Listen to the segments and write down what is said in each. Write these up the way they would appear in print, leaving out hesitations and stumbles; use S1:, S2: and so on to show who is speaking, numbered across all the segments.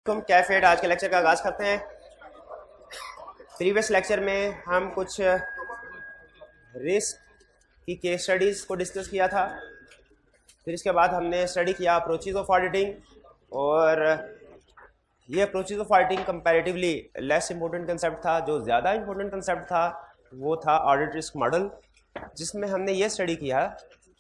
S1: कैफेड आज के लेक्चर का आगाज़ करते हैं। प्रीवियस लेक्चर में हम कुछ रिस्क की केस स्टडीज़ को डिस्कस किया था। फिर इसके बाद हमने स्टडी किया अप्रोचेज ऑफ ऑडिटिंग, और ये approaches of auditing comparatively less important concept था। जो ज़्यादा इंपॉर्टेंट कंसेप्ट था वो था ऑडिट रिस्क मॉडल, जिसमें हमने ये स्टडी किया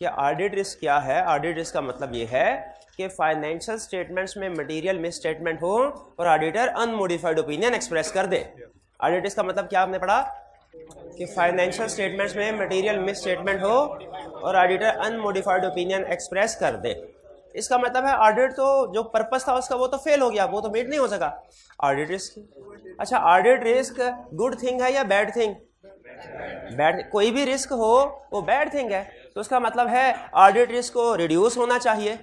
S1: कि ऑडिट रिस्क क्या है। ऑडिट रिस्क का मतलब ये है कि फाइनेंशियल स्टेटमेंट्स में मटेरियल मिस स्टेटमेंट हो और ऑडिटर अनमोडिफाइड ओपिनियन एक्सप्रेस कर दे। ऑडिट रिस्क का मतलब क्या आपने पढ़ा कि फाइनेंशियल स्टेटमेंट्स में मटेरियल मिस स्टेटमेंट हो और ऑडिटर अनमोडिफाइड ओपिनियन एक्सप्रेस कर दे। इसका मतलब है ऑडिट तो जो पर्पस था उसका वो तो फेल हो गया, वो तो मीट नहीं हो सका। ऑडिट रिस्क, अच्छा ऑडिट रिस्क गुड थिंग है या बैड थिंग? बैड। कोई भी रिस्क हो वो बैड थिंग है, तो उसका मतलब है ऑडिट रिस्क को रिड्यूस होना चाहिए।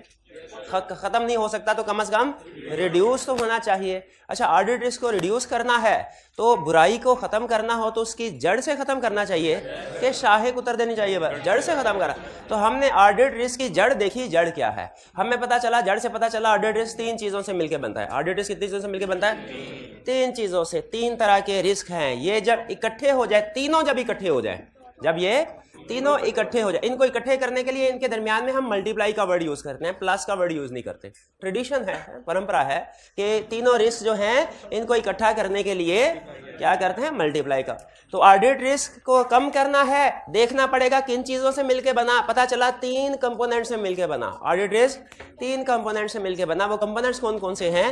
S1: खत्म नहीं हो सकता तो कम से कम रिड्यूस तो होना चाहिए। अच्छा ऑडिट रिस्क को रिड्यूस करना है तो बुराई को खत्म करना हो तो उसकी जड़ से खत्म करना चाहिए कि शाहे को उतर देनी चाहिए, जड़ से खत्म करा। तो हमने ऑडिट रिस्क की जड़ देखी। जड़ क्या है हमें पता चला, जड़ से पता चला ऑडिट रिस्क तीन चीजों से मिलकर बनता है। ऑडिट रिस्क कितनी चीजों से मिलकर बनता है? तीन चीजों से। तीन तरह के रिस्क हैं। ये जब इकट्ठे हो जाए, तीनों जब इकट्ठे हो जाए, जब ये तीनों इकट्ठे हो जाए, इनको इकट्ठे करने के लिए इनके दरमियान में हम मल्टीप्लाई का वर्ड यूज करते हैं, प्लस का वर्ड यूज नहीं करते। ट्रेडिशन है, परंपरा है कि तीनों रिस्क जो हैं इनको इकट्ठा करने के लिए क्या करते हैं? मल्टीप्लाई का। तो ऑडिट रिस्क को कम करना है, देखना पड़ेगा किन चीजों से मिलके बना। पता चला तीन कंपोनेंट से मिलके बना। ऑडिट रिस्क तीन कंपोनेंट से मिलके बना। वो कंपोनेंट्स कौन कौन से हैं?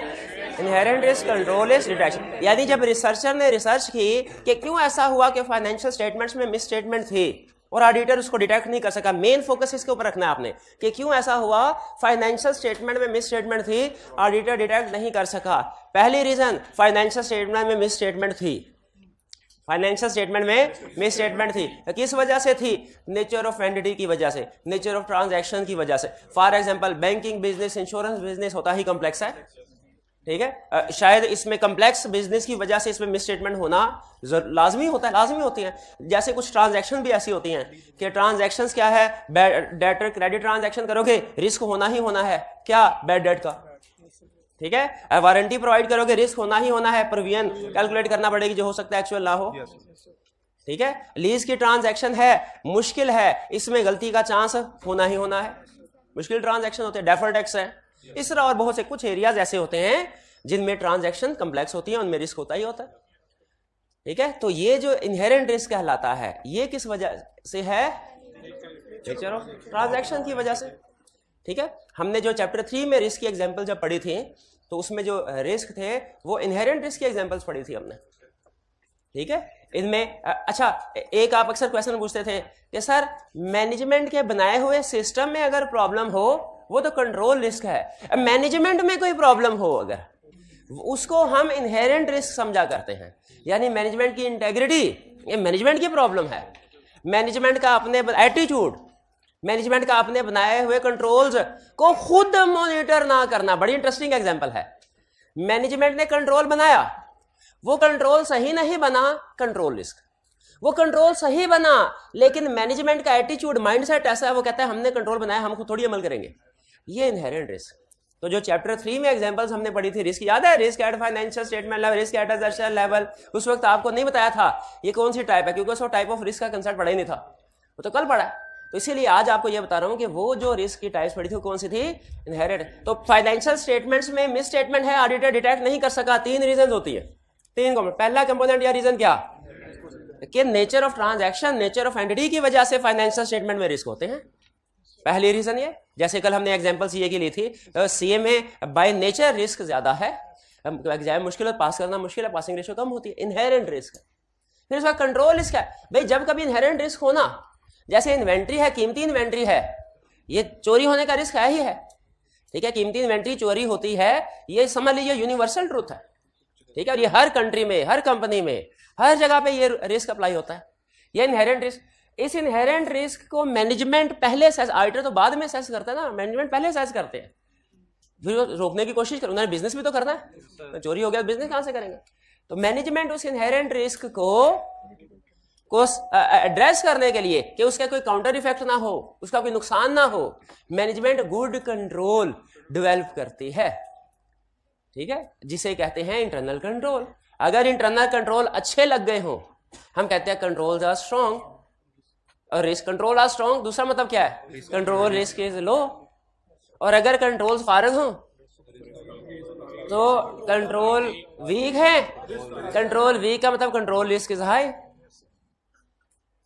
S1: Inherent risk, control risk, detection. यानी जब रिसर्चर ने रिसर्च की कि क्यों ऐसा हुआ कि फाइनेंशियल स्टेटमेंट्स में मिस स्टेटमेंट थी और ऑडिटर उसको डिटेक्ट नहीं कर सका, मेन फोकस इसके ऊपर रखना है आपने कि क्यों ऐसा हुआ, फाइनेंशियल स्टेटमेंट में मिस स्टेटमेंट थी, ऑडिटर डिटेक्ट नहीं कर सका। पहली रीजन फाइनेंशियल स्टेटमेंट में मिस स्टेटमेंट थी। फाइनेंशियल स्टेटमेंट में मिस स्टेटमेंट थी, किस वजह से थी? नेचर ऑफ एंटिटी की वजह से, नेचर ऑफ ट्रांजैक्शन की वजह से। For example banking business, insurance business होता ही कॉम्प्लेक्स है, ठीक है। शायद इसमें कम्प्लेक्स बिजनेस की वजह से इसमें मिस स्टेटमेंट होना लाजमी होता है, लाजमी होती है। जैसे कुछ ट्रांजैक्शन भी ऐसी होती हैं कि ट्रांजैक्शंस क्या है, डेटर क्रेडिट ट्रांजैक्शन करोगे रिस्क होना ही होना है, क्या? बैड डेट का, ठीक है। वारंटी प्रोवाइड करोगे रिस्क होना ही होना है, प्रोविजन कैलकुलेट करना पड़ेगी जो हो सकता है एक्चुअल ना हो, ठीक है। लीज की ट्रांजैक्शन है, मुश्किल है, इसमें गलती का चांस होना ही होना है, मुश्किल ट्रांजैक्शन होते हैं। डेफर्ड टैक्स है, इस तरह और बहुत से कुछ एरियाज ऐसे होते हैं जिनमें ट्रांजैक्शन कम्प्लेक्स होती है, उनमें रिस्क होता ही होता है, ठीक है। तो ये जो इनहेरेंट रिस्क कहलाता है ये किस वजह से है? नेचर ऑफ ट्रांजैक्शन की वजह से, ठीक है। हमने जो चैप्टर 3 में रिस्क की एग्जांपल जब पढ़ी थी तो उसमें जो रिस्क थे वो इनहेरेंट रिस्क की एग्जांपल्स पढ़ी थी हमने, ठीक है। इनमें अच्छा एक आप अक्सर क्वेश्चन पूछते थे कि सर मैनेजमेंट के बनाए हुए सिस्टम में अगर प्रॉब्लम हो वो तो कंट्रोल रिस्क है, मैनेजमेंट में कोई प्रॉब्लम हो अगर उसको हम इनहेरेंट रिस्क समझा करते हैं। यानी मैनेजमेंट की इंटेग्रिटी ये मैनेजमेंट की प्रॉब्लम है, मैनेजमेंट का अपने एटीट्यूड, मैनेजमेंट का अपने बनाए हुए कंट्रोल्स को खुद मॉनिटर ना करना। बड़ी इंटरेस्टिंग एग्जांपल है। मैनेजमेंट ने कंट्रोल बनाया, वो कंट्रोल सही नहीं बना, कंट्रोल रिस्क। वो कंट्रोल सही बना लेकिन मैनेजमेंट का एटीट्यूड, माइंडसेट ऐसा है, वो कहता है हमने कंट्रोल बनाया, हम खुद थोड़ी अमल करेंगे, ये इनहेरेंट रिस्क। तो जो चैप्टर 3 में एग्जांपल्स हमने पढ़ी थी रिस्क, याद है? Risk at financial statement level, risk at asset level. उस वक्त आपको नहीं बताया था ये कौन सी टाइप है, क्योंकि उसको टाइप ऑफ रिस्क का कंसेप्ट पढ़ा ही नहीं था, वो तो कल पढ़ा है। तो इसीलिए आज आपको ये बता रहा हूं कि वो जो रिस्क की टाइप्स पढ़ी थी कौन सी थी? इनहेरेंट। तो फाइनेंशियल स्टेटमेंट्स में मिस स्टेटमेंट है, ऑडिटर डिटेक्ट नहीं कर सका, तीन रीजन होती है, तीन कंपोनेंट। पहला कंपोनेंट या रीजन क्या कि nature of transaction, nature of entity की वजह से फाइनेंशियल स्टेटमेंट में रिस्क होते हैं, पहली रीजन ये। जैसे कल हमने एग्जांपल सीए की ली थी, सीए में बाय नेचर रिस्क ज्यादा है, एग्जाम मुश्किल है, पास करना मुश्किल है, पासिंग रेशियो कम होती है, इनहेरेंट रिस्क है। फिर उसका कंट्रोल रिस्क है। भाई जब कभी इनहेरेंट रिस्क होना, जैसे इन्वेंट्री है, कीमती इन्वेंट्री है, ये चोरी होने का रिस्क है ही है, ठीक है। कीमती इन्वेंट्री चोरी होती है, ये समझ लीजिए यूनिवर्सल ट्रूथ है, ठीक है। और ये हर कंट्री में, हर कंपनी में, हर जगह पे ये रिस्क अप्लाई होता है, ये इनहेरेंट रिस्क। इस इनहेरेंट रिस्क को मैनेजमेंट पहले सेस, ऑडिटर तो बाद में सेस करता है ना, मैनेजमेंट पहले सेस करते हैं, फिर रोकने की कोशिश कर, उन्होंने बिजनेस भी तो करना है, चोरी हो गया बिजनेस कहां से करेंगे? तो मैनेजमेंट उस इनहेरेंट रिस्क को एड्रेस करने के लिए कि उसका कोई काउंटर इफेक्ट ना हो, उसका कोई नुकसान ना हो, मैनेजमेंट गुड कंट्रोल डेवलप करती है,
S2: ठीक है, जिसे कहते हैं इंटरनल कंट्रोल। अगर इंटरनल कंट्रोल अच्छे लग गए हों, हम कहते हैं कंट्रोल्स आर स्ट्रॉन्ग, और रिस्क कंट्रोल आर स्ट्रॉन्ग दूसरा मतलब क्या है, कंट्रोल रिस्क इज लो। और अगर कंट्रोल्स फारग हों तो कंट्रोल वीक है, कंट्रोल वीक का मतलब कंट्रोल रिस्क इज हाई।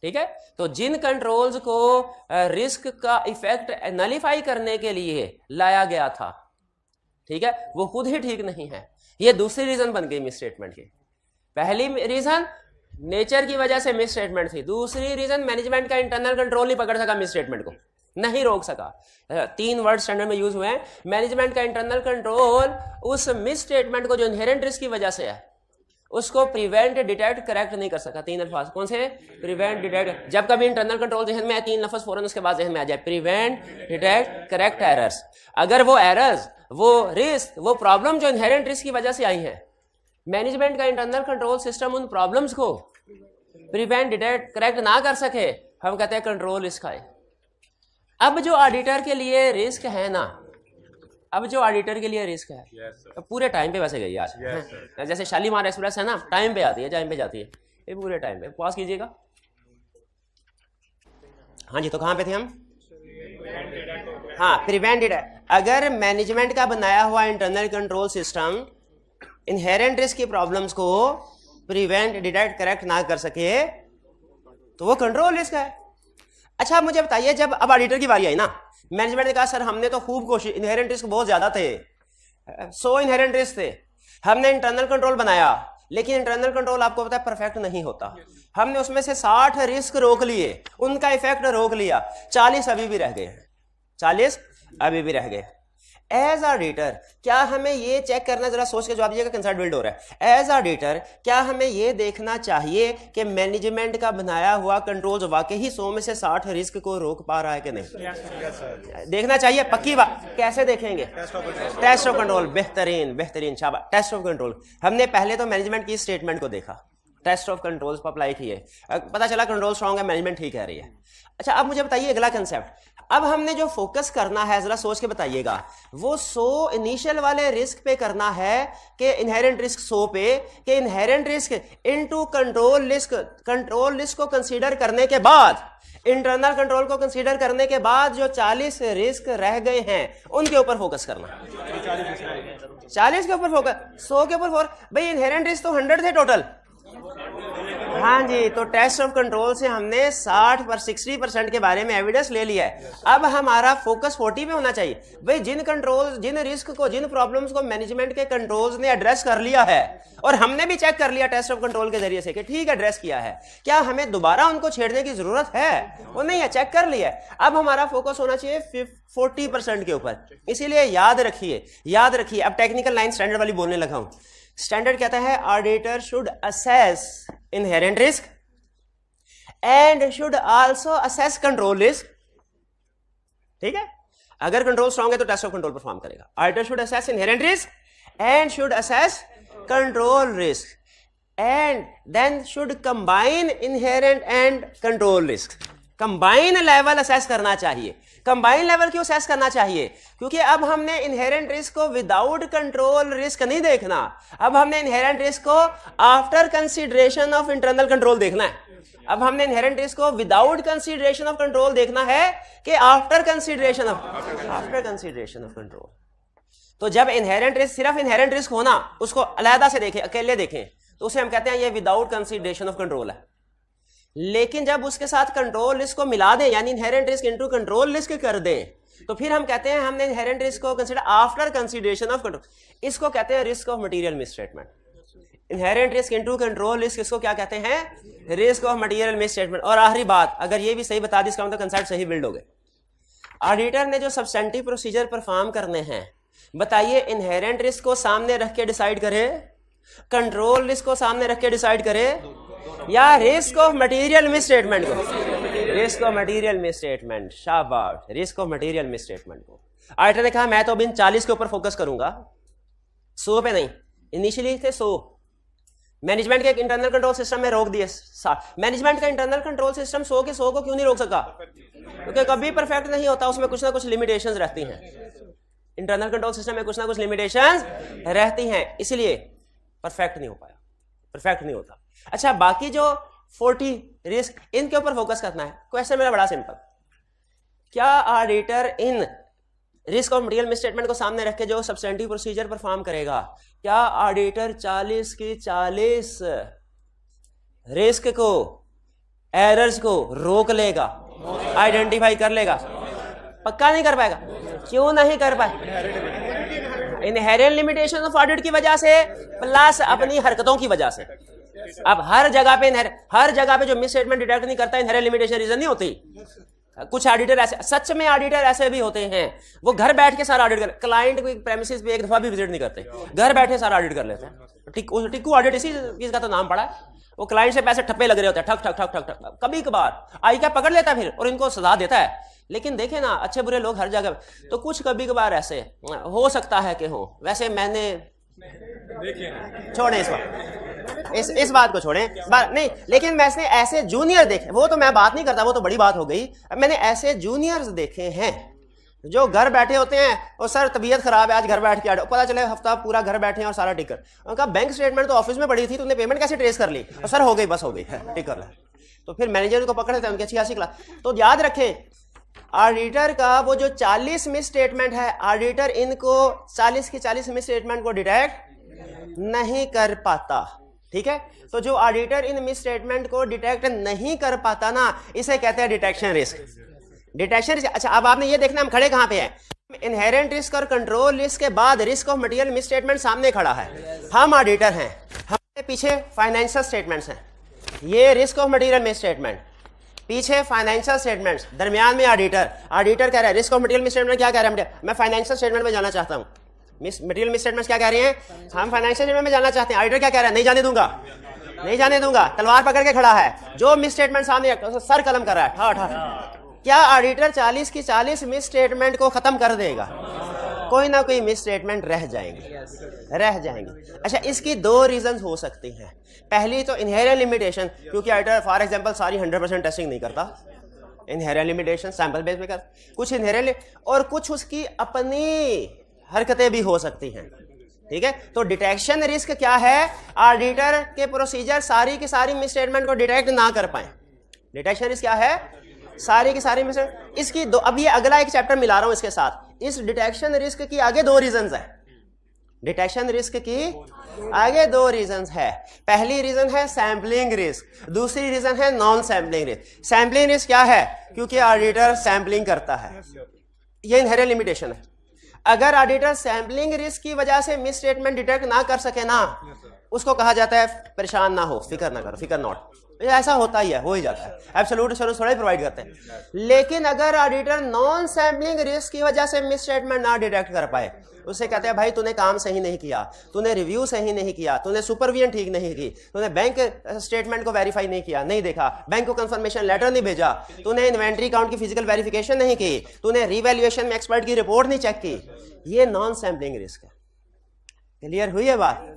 S2: ठीक है, तो जिन कंट्रोल्स को रिस्क का इफेक्ट नलीफाई करने के लिए लाया गया था, ठीक है, वो खुद ही ठीक नहीं है। ये दूसरी रीजन बन गई मिस स्टेटमेंट की। पहली रीजन नेचर की वजह से मिस स्टेटमेंट थी, दूसरी रीजन मैनेजमेंट का इंटरनल कंट्रोल नहीं पकड़ सका, मिस स्टेटमेंट को नहीं रोक सका। 3 वर्ड स्टैंडर्ड में यूज हुए हैं। मैनेजमेंट का इंटरनल कंट्रोल उस मिस स्टेटमेंट को जो इनहेरेंट रिस्क की वजह से है उसको प्रिवेंट, डिटेक्ट, करेक्ट नहीं कर सका। 3 अल्फाज कौन से, प्रिवेंट, डिटेक्ट। जब कभी इंटरनल कंट्रोल जहन में आए 3 लफ्ज फौरन उसके बाद जहन में आ जाए, प्रिवेंट, डिटेक्ट, करेक्ट एरर्स। अगर वो एरर्स, वो रिस्क, वो प्रॉब्लम जो इनहेरेंट रिस्क की वजह से आई है, मैनेजमेंट का इंटरनल कंट्रोल सिस्टम उन प्रॉब्लम्स को प्रिवेंट, डिटेक्ट, करेक्ट ना कर सके, हम कहते हैं कंट्रोल रिस्क है। अब जो ऑडिटर के लिए रिस्क है ना, अब जो ऑडिटर के लिए रिस्क है, तो पूरे टाइम पे वैसे गई यार, जैसे शालीमार एक्सप्रेस है ना, टाइम पे आती है, टाइम पे जाती है, ये पूरे टाइम पे। पॉज कीजिएगा। हाँ जी, तो कहां पे थे हम? हाँ, प्रिवेंट। अगर मैनेजमेंट का बनाया हुआ internal control system inherent risk की प्रॉब्लम्स को प्रिवेंट, डिटेक्ट, करेक्ट ना कर सके तो वो कंट्रोल रिस्क है। अच्छा, आप मुझे बताइए, जब अब ऑडिटर की बारी आई ना, मैनेजमेंट ने कहा सर हमने तो खूब कोशिश, इनहेरेंट रिस्क बहुत ज्यादा थे, 100 इनहेरेंट रिस्क थे, हमने इंटरनल कंट्रोल बनाया, लेकिन इंटरनल कंट्रोल आपको पता है परफेक्ट नहीं होता। हमने उसमें से 60 रिस्क रोक लिए, उनका इफेक्ट रोक लिया, 40 अभी भी रह गए, 40 अभी भी रह गए। एज ऑडिटर क्या हमें ये चेक करना, जरा सोच के जवाब दीजिएगा, कंसर्ट बिल्ड हो रहा है। एज ऑडिटर क्या हमें ये देखना चाहिए कि मैनेजमेंट का बनाया हुआ कंट्रोल वाकई 100 में से 60 रिस्क को रोक पा रहा है कि नहीं? देखना चाहिए, पक्की बात। कैसे देखेंगे? Test of control. बेहतरीन, बेहतरीन, शाबाश। टेस्ट ऑफ कंट्रोल हमने पहले तो मैनेजमेंट की स्टेटमेंट को देखा, टेस्ट ऑफ कंट्रोल्स पर अप्लाई किए, पता चला कंट्रोल स्ट्रॉन्ग है, मैनेजमेंट ठीक कह रही है। अच्छा, अब मुझे बताइए अगला कंसेप्ट। अब हमने जो फोकस करना है, जरा सोच के बताइएगा, वो 100 इनिशियल वाले रिस्क पे करना है कि इनहेरेंट रिस्क 100 पे, कि inherent risk into control risk, control risk को कंसीडर करने के बाद, इंटरनल कंट्रोल को कंसीडर करने के बाद जो 40 रिस्क रह गए हैं उनके ऊपर फोकस करना। 40 के ऊपर फोकस, 100 के ऊपर फोकस। भाई इनहेरेंट रिस्क तो 100 थे टोटल। हाँ जी, तो टेस्ट ऑफ कंट्रोल से हमने 60% के बारे में एविडेंस ले लिया है। अब हमारा फोकस 40 पे होना चाहिए। भाई जिन कंट्रोल, जिन रिस्क को, जिन प्रॉब्लम्स को मैनेजमेंट के कंट्रोल्स ने एड्रेस कर लिया है, और हमने भी चेक कर लिया टेस्ट ऑफ कंट्रोल के जरिए से कि ठीक एड्रेस किया है, क्या हमें दोबारा उनको छेड़ने की जरूरत है? वो नहीं है, चेक कर लिया। अब हमारा फोकस होना चाहिए 40% के ऊपर। इसीलिए याद रखिए, याद रखिए। अब टेक्निकल लाइन स्टैंडर्ड वाली बोलने लगा हूं। स्टैंडर्ड कहता है auditor should assess inherent risk and should also assess control risk. ठीक है, अगर कंट्रोल स्ट्रॉन्ग है तो टेस्ट ऑफ कंट्रोल परफॉर्म करेगा। Auditor should assess inherent risk and should assess control risk and then should combine inherent and control risk. Combine level assess करना चाहिए। Combine level क्यों assess करना चाहिए? क्योंकि अब हमने इनहेरेंट रिस्क को विदाउट कंट्रोल रिस्क नहीं देखना, अब हमने इनहेरेंट रिस्क को after consideration of internal control देखना है। अब हमने इनहेरेंट रिस्क को विदाउट कंसीडरेशन ऑफ कंट्रोल देखना है कि आफ्टर कंसीडरेशन ऑफ कंट्रोल। तो जब इनहेरेंट रिस्क, सिर्फ इनहेरेंट रिस्क होना, उसको अलहदा से देखें, अकेले देखें, तो उसे हम कहते हैं ये विदाउट कंसीडरेशन ऑफ कंट्रोल है। लेकिन जब उसके साथ कंट्रोल रिस्क को मिला दें, यानी inherent risk into control risk कर दें, तो फिर हम कहते हैं हमने इनहेरेंट रिस्क को consider after consideration of control. इसको कहते हैं risk of material misstatement. Inherent risk into control risk, इसको क्या कहते हैं? Risk of material misstatement. और आखिरी बात, अगर ये भी सही बता दी, इसका मतलब कंसेप्ट सही बिल्ड हो गए। ऑडिटर ने जो सब्सटेंटिव प्रोसीजर परफॉर्म करने हैं, बताइए इनहेरेंट रिस्क को सामने रख के डिसाइड करे, कंट्रोल रिस्क को सामने रख के डिसाइड करे, या रिस्क ऑफ मटेरियल मिसस्टेटमेंट को? Risk of material misstatement. शाबाश, रिस्क ऑफ मटेरियल मिसस्टेटमेंट को। ऑडिटर ने कहा मैं तो बिन 40 के ऊपर फोकस करूंगा, 100 पे नहीं। इनिशियली थे 100, मैनेजमेंट के इंटरनल कंट्रोल सिस्टम में रोक दिए। मैनेजमेंट का इंटरनल कंट्रोल सिस्टम 100 के 100 को क्यों नहीं रोक सका? क्योंकि कभी परफेक्ट नहीं होता, उसमें कुछ ना कुछ लिमिटेशंस रहती हैं। इंटरनल कंट्रोल सिस्टम में कुछ ना कुछ लिमिटेशंस रहती हैं, इसलिए परफेक्ट नहीं हो पाया, परफेक्ट नहीं होता। अच्छा, बाकी जो 40 रिस्क, इनके ऊपर फोकस करना है। क्वेश्चन मेरा बड़ा सिंपल, क्या auditor in risk of material misstatement को सामने रख के जो सब्सटेंटिव प्रोसीजर परफॉर्म करेगा, क्या ऑडिटर 40 की 40 रिस्क को, एरर्स को रोक लेगा, आइडेंटिफाई कर लेगा? पक्का नहीं कर पाएगा। क्यों नहीं कर पाए? इनहेरेंट लिमिटेशन ऑफ ऑडिट की वजह से प्लस अपनी हरकतों की वजह से। अब हर जगह पे जो मिस स्टेटमेंट डिटेक्ट नहीं करता, इनहेरेंट लिमिटेशन रीजन नहीं होती। कुछ ऑडिटर ऐसे, सच में ऑडिटर ऐसे भी होते हैं, वो घर बैठ के सारा ऑडिट कर, क्लाइंट को प्रेमिसेस पे एक दफा भी विजिट नहीं करते, घर बैठे सारा ऑडिट कर लेते हैं। टिक्कू ऑडिट इसी चीज का तो नाम पड़ा है। वो क्लाइंट से पैसे ठप्पे लग रहे होते हैं, ठक ठक ठक ठक ठक, कभी कभार आई क्या पकड़ लेता है फिर और इनको सजा देता है। लेकिन देखे ना, अच्छे बुरे लोग हर जगह, तो कुछ कभी कभार ऐसे हो सकता है कि हो। वैसे मैंने छोड़े इस बात को छोड़ें, नहीं, लेकिन मैंने ऐसे जूनियर देखे, वो तो मैं बात नहीं करता, वो तो बड़ी बात हो गई। मैंने ऐसे जूनियर्स देखे हैं जो घर बैठे होते हैं और सर तबीयत खराब है, आज घर बैठ के पता चले हफ्ता पूरा घर बैठे हैं और सारा टिकर। उनका बैंक स्टेटमेंट तो ऑफिस में पड़ी थी, तुमने पेमेंट कैसे ट्रेस कर ली? और सर हो गई, बस हो गई है, टिकर है। तो फिर मैनेजर को पकड़ लेते हैं, उनकी अच्छी खासी क्लास। तो याद रखें, ऑडिटर का वो जो 40 मिस स्टेटमेंट है, ऑडिटर इनको 40 की 40 मिस स्टेटमेंट को डिटेक्ट नहीं कर पाता। ठीक है, तो जो ऑडिटर इन मिस स्टेटमेंट को डिटेक्ट नहीं कर पाता ना, इसे कहते हैं डिटेक्शन रिस्क। Detection risk. अच्छा, अब आपने ये देखना हम खड़े कहां पे हैं। इनहेरेंट रिस्क और कंट्रोल रिस्क के बाद risk of material miss statement सामने खड़ा है। हम ऑडिटर हैं, हमारे पीछे फाइनेंशियल स्टेटमेंट्स हैं, ये risk of material miss statement, पीछे फाइनेंशियल स्टेटमेंट्स, दरमियान में ऑडिटर। ऑडिटर कह रहा है risk of material miss statement क्या कह रहा है, मैं फाइनेंशियल स्टेटमेंट में जाना चाहता हूं। मटेरियल मिस स्टेटमेंट्स क्या कह रहे हैं, हम फाइनेंशियल स्टेटमेंट में जाना चाहते हैं। ऑडिटर क्या कह रहा है, नहीं जाने दूंगा, नहीं जाने दूंगा, तलवार पकड़ के खड़ा है। जो मिस स्टेटमेंट सामने सर कलम कर रहा है, ठा ठा। क्या ऑडिटर 40 की 40 मिस स्टेटमेंट को खत्म कर देगा? कोई ना कोई मिस स्टेटमेंट रह जाएंगे। अच्छा, इसकी दो रीजंस हो सकती हैं। पहली तो इनहेरेंट लिमिटेशन, क्योंकि ऑडिटर फॉर एग्जांपल सारी 100% टेस्टिंग नहीं करता, इनहेरेंट लिमिटेशन सैंपल बेस पे कर, कुछ इनहेरेंट और कुछ उसकी अपनी हरकतें भी हो सकती हैं। ठीक है, तो डिटेक्शन रिस्क क्या है, ऑडिटर के प्रोसीजर सारी की सारी मिस स्टेटमेंट को डिटेक्ट ना कर पाए। डिटेक्शन रिस्क क्या है, सारी की सारी मिस। इसकी दो, अब ये अगला एक चैप्टर मिला रहा हूं इसके साथ। इस डिटेक्शन रिस्क की आगे दो रीजंस है। डिटेक्शन रिस्क की आगे दो रीजंस है। पहली रीजन है सैंपलिंग रिस्क, दूसरी रीजन है non sampling risk. Sampling risk क्या है, क्योंकि ऑडिटर सैंपलिंग करता है, ये इनहेरेंट लिमिटेशन है। अगर ऑडिटर सैंपलिंग रिस्क की वजह से मिस स्टेटमेंट डिटेक्ट ना कर सके ना, उसको कहा जाता है परेशान ना हो, फिकर ना करो, फिकर नॉट। ऐसा होता ही है, हो ही जाता है, एब्सोल्यूट एश्योरेंस थोड़ा ही प्रोवाइड करते हैं। लेकिन अगर ऑडिटर नॉन सैंपलिंग रिस्क की वजह से मिस स्टेटमेंट ना डिटेक्ट कर पाए, उसे कहते हैं भाई तूने काम सही नहीं किया, तूने रिव्यू सही नहीं किया, तूने सुपरविजन ठीक नहीं की, तूने बैंक स्टेटमेंट को वेरीफाई नहीं किया, नहीं देखा, बैंक को कंफर्मेशन लेटर नहीं भेजा, तूने इन्वेंट्री अकाउंट की फिजिकल वेरिफिकेशन नहीं की, तूने रीवैल्यूएशन में एक्सपर्ट की रिपोर्ट नहीं चेक की, ये नॉन सैंपलिंग रिस्क है। क्लियर हुई है बात?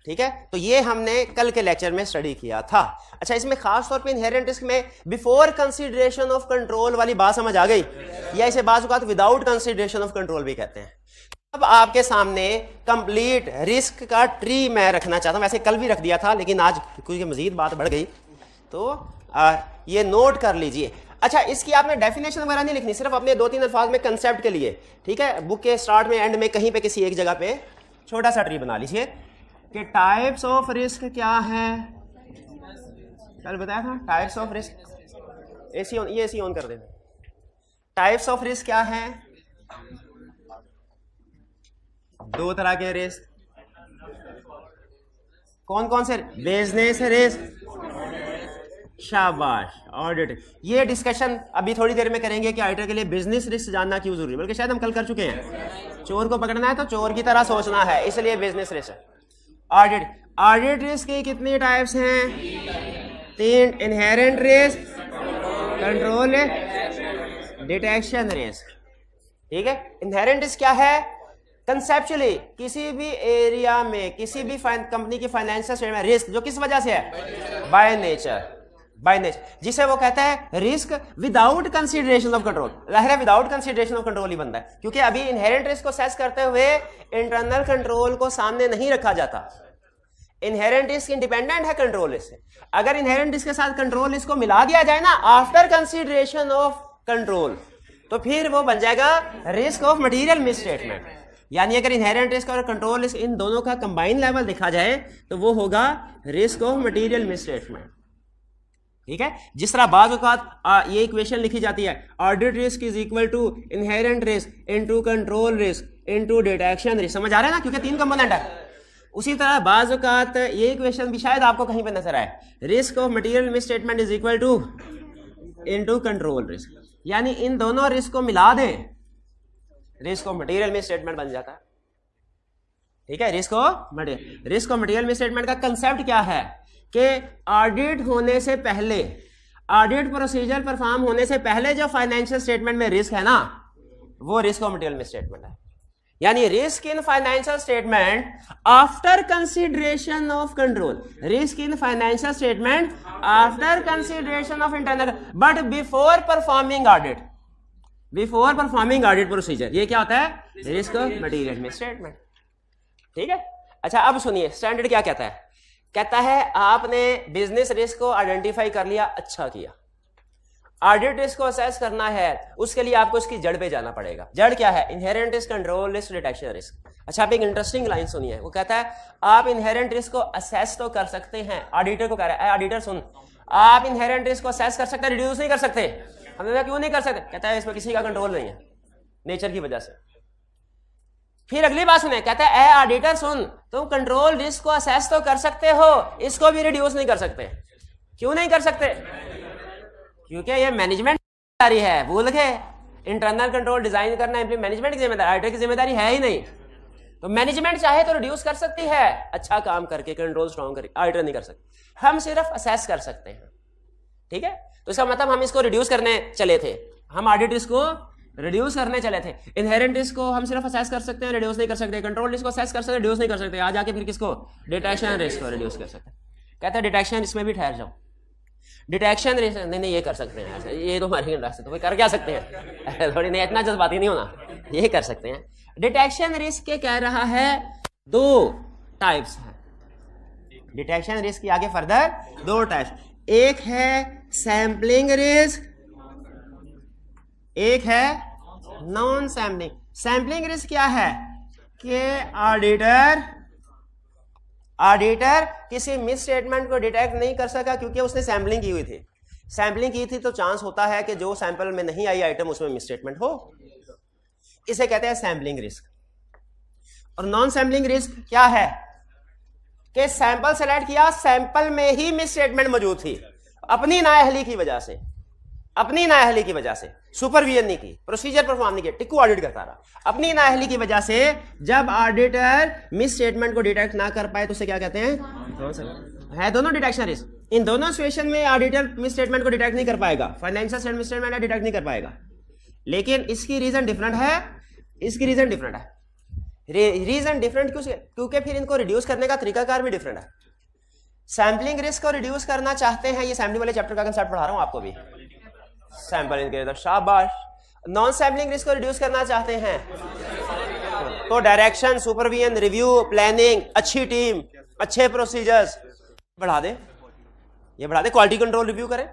S2: ठीक है, तो ये हमने कल के लेक्चर में स्टडी किया था। अच्छा, इसमें खास तौर पे इनहेरेंट रिस्क में बिफोर कंसीडरेशन ऑफ कंट्रोल वाली बात समझ आ गई, या इसे बात विदाउट कंसीडरेशन ऑफ कंट्रोल भी कहते हैं। अब आपके सामने कंप्लीट रिस्क का ट्री मैं रखना चाहता हूं, वैसे कल भी रख दिया था लेकिन आज क्योंकि मजीद बात बढ़ गई तो ये नोट कर लीजिए। अच्छा, इसकी आपने डेफिनेशन वगैरह नहीं लिखनी, सिर्फ अपने 2-3 अल्फाज में कंसेप्ट के लिए। ठीक है, बुक के स्टार्ट में एंड में कहीं पे किसी एक जगह पे छोटा सा ट्री बना लीजिए कि टाइप्स ऑफ रिस्क क्या है। कल बताया था types of risk, AC on, ये एसी ऑन कर देना। टाइप्स ऑफ रिस्क क्या है, दो तरह के रिस्क। कौन कौन से? बिजनेस रिस्क, शाबाश, ऑडिट। ये डिस्कशन अभी थोड़ी देर में करेंगे कि ऑडिटर के लिए बिजनेस रिस्क जानना क्यों जरूरी है, बल्कि शायद हम कल कर चुके हैं। चोर को पकड़ना है तो चोर की तरह सोचना है, इसलिए business risk. Audit, audit risk की कितनी टाइप्स हैं? 3, inherent risk, control risk, detection risk. ठीक है, इनहेरेंट रिस्क क्या है? कंसेप्चुअली किसी भी एरिया में किसी भी कंपनी की फाइनेंशियल स्टेटमेंट रिस्क जो किस वजह से है, बाय नेचर, बाय नेचर, जिसे वो कहता है risk without consideration of control. जाहिर है विदाउट कंसीडरेशन ऑफ कंट्रोल ही बनता है, क्योंकि अभी इनहेरेंट रिस्क को सेस करते हुए इंटरनल कंट्रोल को सामने नहीं रखा जाता। इनहेरेंट रिस्क इंडिपेंडेंट है कंट्रोल रिस्क से। अगर इनहेरेंट रिस्क के साथ कंट्रोल रिस्क को मिला दिया जाए ना आफ्टर कंसीडरेशन ऑफ कंट्रोल, तो फिर वो बन जाएगा रिस्क ऑफ मटेरियल मिसस्टेटमेंट। यानी अगर इनहेरेंट रिस्क और कंट्रोल रिस्क इन दोनों का कंबाइन लेवल देखा जाए तो वो होगा रिस्क ऑफ मटेरियल मिसस्टेटमेंट। ठीक है, जिस तरह बाज़ औक़ात ये इक्वेशन लिखी जाती है, audit risk is equal to inherent risk into control risk into detection risk. समझ आ रहा है ना, क्योंकि 3 कंपोनेंट है। उसी तरह बाज़ औक़ात ये इक्वेशन भी शायद आपको कहीं पे नजर आए, risk of material misstatement is equal to into control risk. यानी इन दोनों रिस्क को मिला दें, रिस्क ऑफ मटेरियल मिसस्टेटमेंट बन जाता है। ठीक है, रिस्क ऑफ मटेरियल मिसस्टेटमेंट का कंसेप्ट क्या है कि ऑडिट होने से पहले, ऑडिट प्रोसीजर परफॉर्म होने से पहले जो फाइनेंशियल स्टेटमेंट में रिस्क है ना, वो रिस्क ऑफ मटेरियल मिसस्टेटमेंट है। यानी risk in financial statement after consideration of control, risk in financial statement after consideration of internal, but before performing audit, before performing audit procedure, ये क्या होता है, रिस्क ऑफ मटेरियल मिसस्टेटमेंट। ठीक है, अच्छा अब सुनिए स्टैंडर्ड क्या कहता है। कहता है आपने बिजनेस रिस्क को आइडेंटिफाई कर लिया, अच्छा किया। ऑडिट रिस्क को असेस करना है, उसके लिए आपको इसकी जड़ पे जाना पड़ेगा। जड़ क्या है, inherent risk, control risk, detection risk. अच्छा आप एक इंटरेस्टिंग लाइन सुनिए, वो कहता है आप इनहेरेंट रिस्क को असेस तो कर सकते हैं, ऑडिटर को कह रहा है, ऑडिटर सुन, आप इनहेरेंट रिस्क को असेस कर सकते हैं, रिड्यूस नहीं कर सकते। हमने कहा क्यों नहीं कर सकते, कहता है इसमें किसी का कंट्रोल नहीं है, नेचर की वजह से। फिर अगली बात सुने, कहता है ए ऑडिटर सुन, तुम कंट्रोल रिस्क को असेस तो कर सकते हो, इसको भी रिड्यूस नहीं कर सकते। क्यों नहीं कर सकते, क्योंकि ये मैनेजमेंट की जिम्मेदारी है। भूल गए, इंटरनल कंट्रोल डिजाइन करना मैनेजमेंट की जिम्मेदारी, ऑडिटर की जिम्मेदारी है ही नहीं। तो मैनेजमेंट चाहे तो रिड्यूस कर सकती है अच्छा काम करके, कंट्रोल स्ट्रॉन्ग करके, ऑडिटर नहीं कर सकते। हम सिर्फ असेस कर सकते हैं। ठीक है, तो इसका मतलब हम इसको रिड्यूस करने चले थे, हम ऑडिट रिस्क को रिड्यूस करने चले थे। इनहेरेंट रिस्क को हम सिर्फ असेस कर सकते हैं, रिड्यूस नहीं कर सकते। कंट्रोल रिस्क को असेस कर सकते हैं, रिड्यूस नहीं कर सकते। आज आके फिर किसको, डिटेक्शन रिस्क को रिड्यूस कर सकते हैं। कहते हैं डिटेक्शन रिस्क में भी ठहर जाओ, डिटेक्शन रिस्क नहीं ये कर सकते हैं, ऐसे ये तो हमारे रास्ते, तो कर क्या सकते हैं थोड़ी नहीं, इतना जज्बाती नहीं होना, ये कर सकते हैं। डिटेक्शन रिस्क के कह रहा है 2 टाइप्स हैं। डिटेक्शन रिस्क के आगे फर्दर 2 टाइप्स, एक है सैम्पलिंग रिस्क, एक है नॉन सैम्पलिंग। सैम्पलिंग रिस्क क्या है कि ऑडिटर किसी मिस स्टेटमेंट को डिटेक्ट नहीं कर सका क्योंकि उसने सैम्पलिंग की हुई थी। सैम्पलिंग की थी तो चांस होता है कि जो सैंपल में नहीं आई आइटम उसमें मिस स्टेटमेंट हो, इसे कहते हैं सैम्पलिंग रिस्क। और नॉन सैम्पलिंग रिस्क क्या है कि सैंपल सेलेक्ट किया, सैंपल में ही मिस स्टेटमेंट मौजूद थी, अपनी नाअहली की वजह से, अपनी नाअहली की वजह से सुपरविजन नहीं की, प्रोसीजर परफॉर्म नहीं किया, टिक्कू ऑडिट करता रहा। अपनी नाअहली की वजह से जब ऑडिटर मिस स्टेटमेंट को डिटेक्ट ना कर पाए तो उसे क्या कहते हैं, है दोनों डिटेक्शन रिस्क। इन दोनों सिचुएशन में ऑडिटर मिस स्टेटमेंट को डिटेक्ट नहीं कर पाएगा, फाइनेंशियल मिस स्टेटमेंट डिटेक्ट नहीं कर पाएगा। लेकिन इसकी रीजन डिफरेंट है, इसकी रीजन डिफरेंट है। रीजन डिफरेंट क्योंकि फिर इनको रिड्यूस करने का तरीकाकार भी डिफरेंट है। सैम्पलिंग रिस्क को रिड्यूस करना चाहते हैं, ये सैम्पलिंग वाले चैप्टर का कंसेप्ट पढ़ा रहा हूं आपको भी, सैंपलिंग के तो शाबाश। नॉन सैम्पलिंग रिस्क को रिड्यूस करना चाहते हैं तो डायरेक्शन, सुपरविजन, रिव्यू, प्लानिंग, अच्छी टीम, अच्छे प्रोसीजर्स बढ़ा दे, ये बढ़ा दे, क्वालिटी कंट्रोल रिव्यू करें,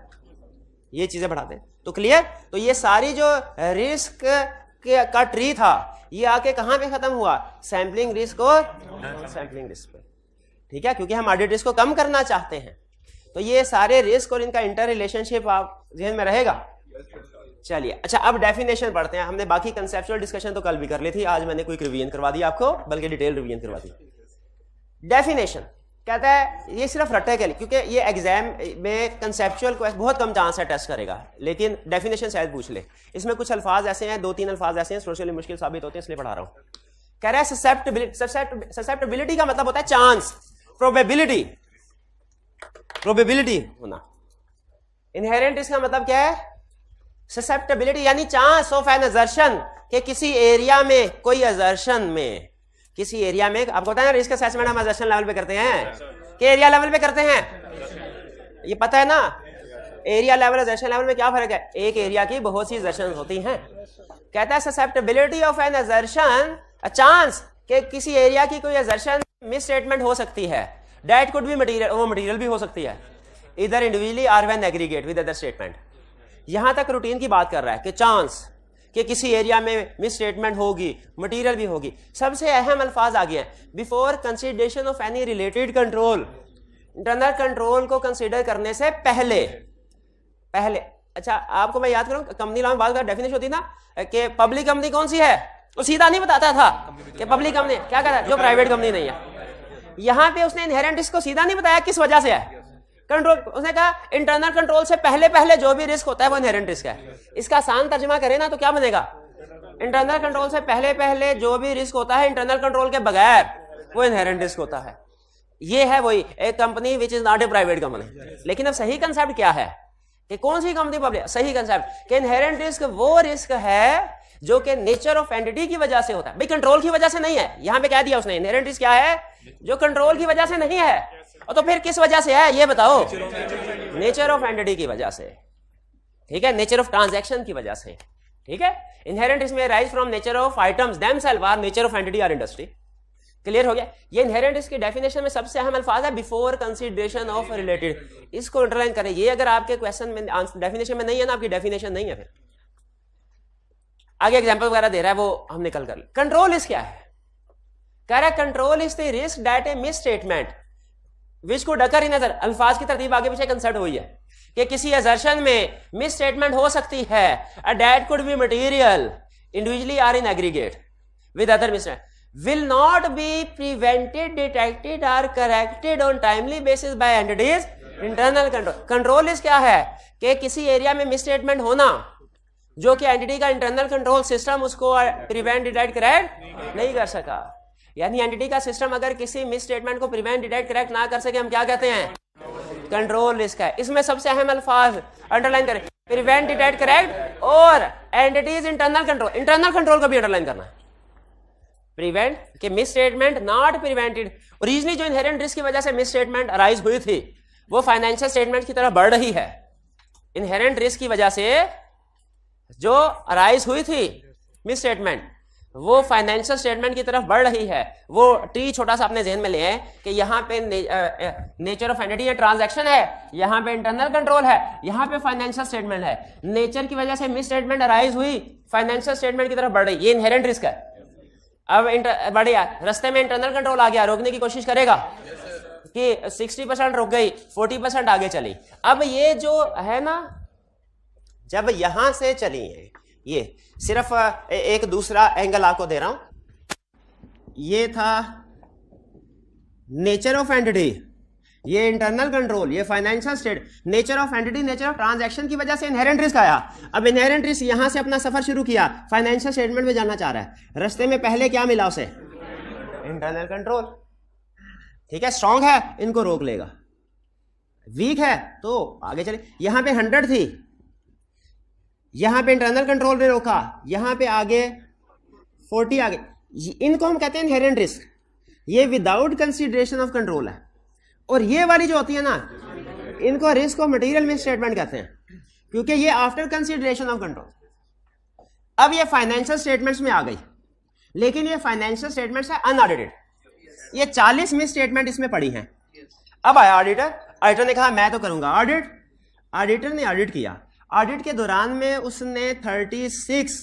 S2: ये चीजें बढ़ा दे। तो क्लियर, तो ये सारी जो रिस्क का ट्री था ये आके कहां पे खत्म हुआ, सैम्पलिंग रिस्क और सैम्पलिंग रिस्क पे। ठीक है, क्योंकि हम ऑडिट रिस्क को कम करना चाहते हैं। तो ये सारे रिस्क और इनका इंटर रिलेशनशिप आप ध्यान में रहेगा। चलिए अच्छा अब डेफिनेशन पढ़ते हैं। हमने बाकी कंसेप्चुअल डिस्कशन तो कल भी कर ली थी, आज मैंने क्विक रिवीजन करवा दिया आपको, बल्कि डिटेल रिवीजन करवा दी। डेफिनेशन कहता है ये सिर्फ रट्टे के लिए, क्योंकि ये एग्जाम में कंसेप्चुअल क्वेश्चन बहुत कम चांस है टेस्ट करेगा, लेकिन डेफिनेशन शायद पूछ ले। इसमें कुछ अल्फाज ऐसे हैं, 2-3 अल्फाज ऐसे हैं सोशली मुश्किल साबित होते हैं, इसलिए पढ़ा रहा हूं। कह रहा है ससेप्टेबिलिटी का मतलब होता है चांस, प्रोबेबिलिटी, प्रोबेबिलिटी होना। इनहेरेंट इसका मतलब क्या है, ससेप्टेबिलिटी यानी चांस ऑफ एन असर्शन, कि किसी एरिया में, कोई असर्शन में, किसी एरिया में, आपको पता है ना रिस्क असेसमेंट हम असर्शन लेवल पे करते हैं कि एरिया लेवल पे करते हैं, ये पता है ना। एरिया लेवल एजर्शन लेवल में क्या फर्क है? एक एरिया की बहुत सी एजर्शन होती हैं। कहता है susceptibility of an assertion, a chance कि किसी एरिया की कोई एजर्शन मिस स्टेटमेंट हो सकती है, दैट कुड बी मटेरियल, वो मटेरियल भी हो सकती है, इधर individually or when aggregate with other statement. यहां तक रूटीन की बात कर रहा है कि चांस कि किसी एरिया में मिस स्टेटमेंट होगी, मटेरियल भी होगी। सबसे अहम अल्फाज आ गए हैं, before consideration of any related control, internal control को कंसीडर करने से पहले। अच्छा आपको मैं याद करूं, कंपनी लॉ में बात का डेफिनेशन होती ना कि पब्लिक कंपनी कौन सी है, वो सीधा नहीं बताता था कि पब्लिक कंपनी क्या कहता है, जो प्राइवेट कंपनी नहीं है। यहां पे उसने इनहेरेंट रिस्क को सीधा नहीं बताया किस वजह से है कंट्रोल, उसने कहा इंटरनल कंट्रोल से पहले जो भी रिस्क होता है वो इनहेरेंट रिस्क है। इसका आसान तर्जुमा करें ना तो क्या बनेगा, इंटरनल कंट्रोल से पहले जो भी रिस्क होता है इंटरनल कंट्रोल के बगैर वो इनहेरेंट रिस्क होता है। ये है वही एक company which is not a private company. लेकिन अब सही कंसेप्ट क्या है कि कौन सी कंपनी पब्लिक, सही कंसेप्ट कि इनहेरेंट रिस्क वो रिस्क है जो कि नेचर ऑफ एंटिटी की वजह से होता है। भाई कंट्रोल की वजह से नहीं है, यहां पे कह दिया उसने इनहेरेंट रिस्क क्या है, जो कंट्रोल की वजह से नहीं है। और तो फिर किस वजह से है ये बताओ, नेचर ऑफ एंटिटी की वजह से, ठीक है, नेचर ऑफ ट्रांजैक्शन की वजह से, ठीक है। Inherent risk may rise from nature of items themself or nature of entity or industry. Clear हो गया। ये इनहेरेंट रिस्क की डेफिनेशन में सबसे अहम अल्फाज है बिफोर कंसीडरेशन ऑफ रिलेटेड। इसको अंडरलाइन करें, ये अगर आपके क्वेश्चन में डेफिनेशन में नहीं है ना, आपकी डेफिनेशन नहीं है। फिर आगे एग्जांपल वगैरह दे रहा है वो हम निकल कर। कंट्रोल रिस्क क्या है, कह रहा है control is the risk that A miss statement which could occur in other. अल्फाज की तरतीब आगे पीछे कंसर्ट हुई है कि किसी असर्शन में मिस स्टेटमेंट हो सकती है, that could be material individually or in aggregate with other miss, will not be prevented, detected or corrected on timely basis by entities internal control। Control इस क्या है कि किसी एरिया में मिसस्टेटमेंट होना जो कि एंटिटी का इंटरनल कंट्रोल सिस्टम उसको प्रिवेंट, डिटेक्ट, करेक्ट नहीं कर सका। यानी एंटिटी का सिस्टम अगर किसी मिसस्टेटमेंट को प्रिवेंट, डिटेक्ट, करेक्ट ना कर सके, हम क्या कहते हैं, कंट्रोल रिस्क है। इसमें सबसे अहम अल्फाज अंडरलाइन करें, प्रिवेंट, डिटेक्ट, करेक्ट और entities internal control. Internal control को भी अंडरलाइन करना है। प्रिवेंट के miss statement not prevented, originally जो इनहेरेंट रिस्क की वजह से मिस स्टेटमेंट अराइज हुई थी वो फाइनेंशियल स्टेटमेंट की तरफ बढ़ रही है। इनहेरेंट रिस्क की वजह से जो अराइज हुई थी मिस स्टेटमेंट वो फाइनेंशियल स्टेटमेंट की तरफ बढ़ रही है। वो टी छोटा सा अपने जहन में ले आए कि यहाँ पे नेचर ऑफ एंटिटी ट्रांजैक्शन है, यहाँ पे इंटरनल कंट्रोल है, यहाँ पे फाइनेंशियल स्टेटमेंट है। नेचर की वजह से मिस स्टेटमेंट अराइज हुई, फाइनेंशियल स्टेटमेंट की तरफ बढ़ रही, ये इनहेरेंट रिस्क है। अब बढ़िया रास्ते में इंटरनल कंट्रोल आ गया, रोकने की कोशिश करेगा कि 60% रुक गई, 40% आगे चली। अब ये जो है ना, जब यहां से चली है, ये सिर्फ एक दूसरा एंगल आपको दे रहा हूं। ये था नेचर ऑफ एंटिटी, ये इंटरनल कंट्रोल, ये financial state, nature of entity, nature of transaction की वजह से इनहेरेंट रिस्क आया। अब इनहेरेंट रिस्क यहां से अपना सफर शुरू किया, फाइनेंशियल स्टेटमेंट में जाना चाह रहा है। रास्ते में पहले क्या मिला उसे, इंटरनल कंट्रोल, ठीक है, स्ट्रांग है इनको रोक लेगा, वीक है तो आगे चले। यहां पे 100 थी, यहां पे इंटरनल कंट्रोल ने रोका, यहां पे आगे 40 आगे, इनको हम कहते हैं इनहेरेंट रिस्क। ये विदाउट कंसीडरेशन ऑफ कंट्रोल है। और ये वाली जो होती है ना, इनको risk of material miss statement कहते हैं, क्योंकि ये आफ्टर कंसीडरेशन ऑफ कंट्रोल। अब ये फाइनेंशियल स्टेटमेंट्स में आ गई, लेकिन ये फाइनेंशियल स्टेटमेंट्स है अनऑडिटेड। ये 40 मिस स्टेटमेंट इसमें पड़ी हैं। अब आया ऑडिटर, ऑडिटर ने कहा मैं तो करूंगा ऑडिट। ऑडिटर ने ऑडिट किया, ऑडिट के दौरान में उसने 36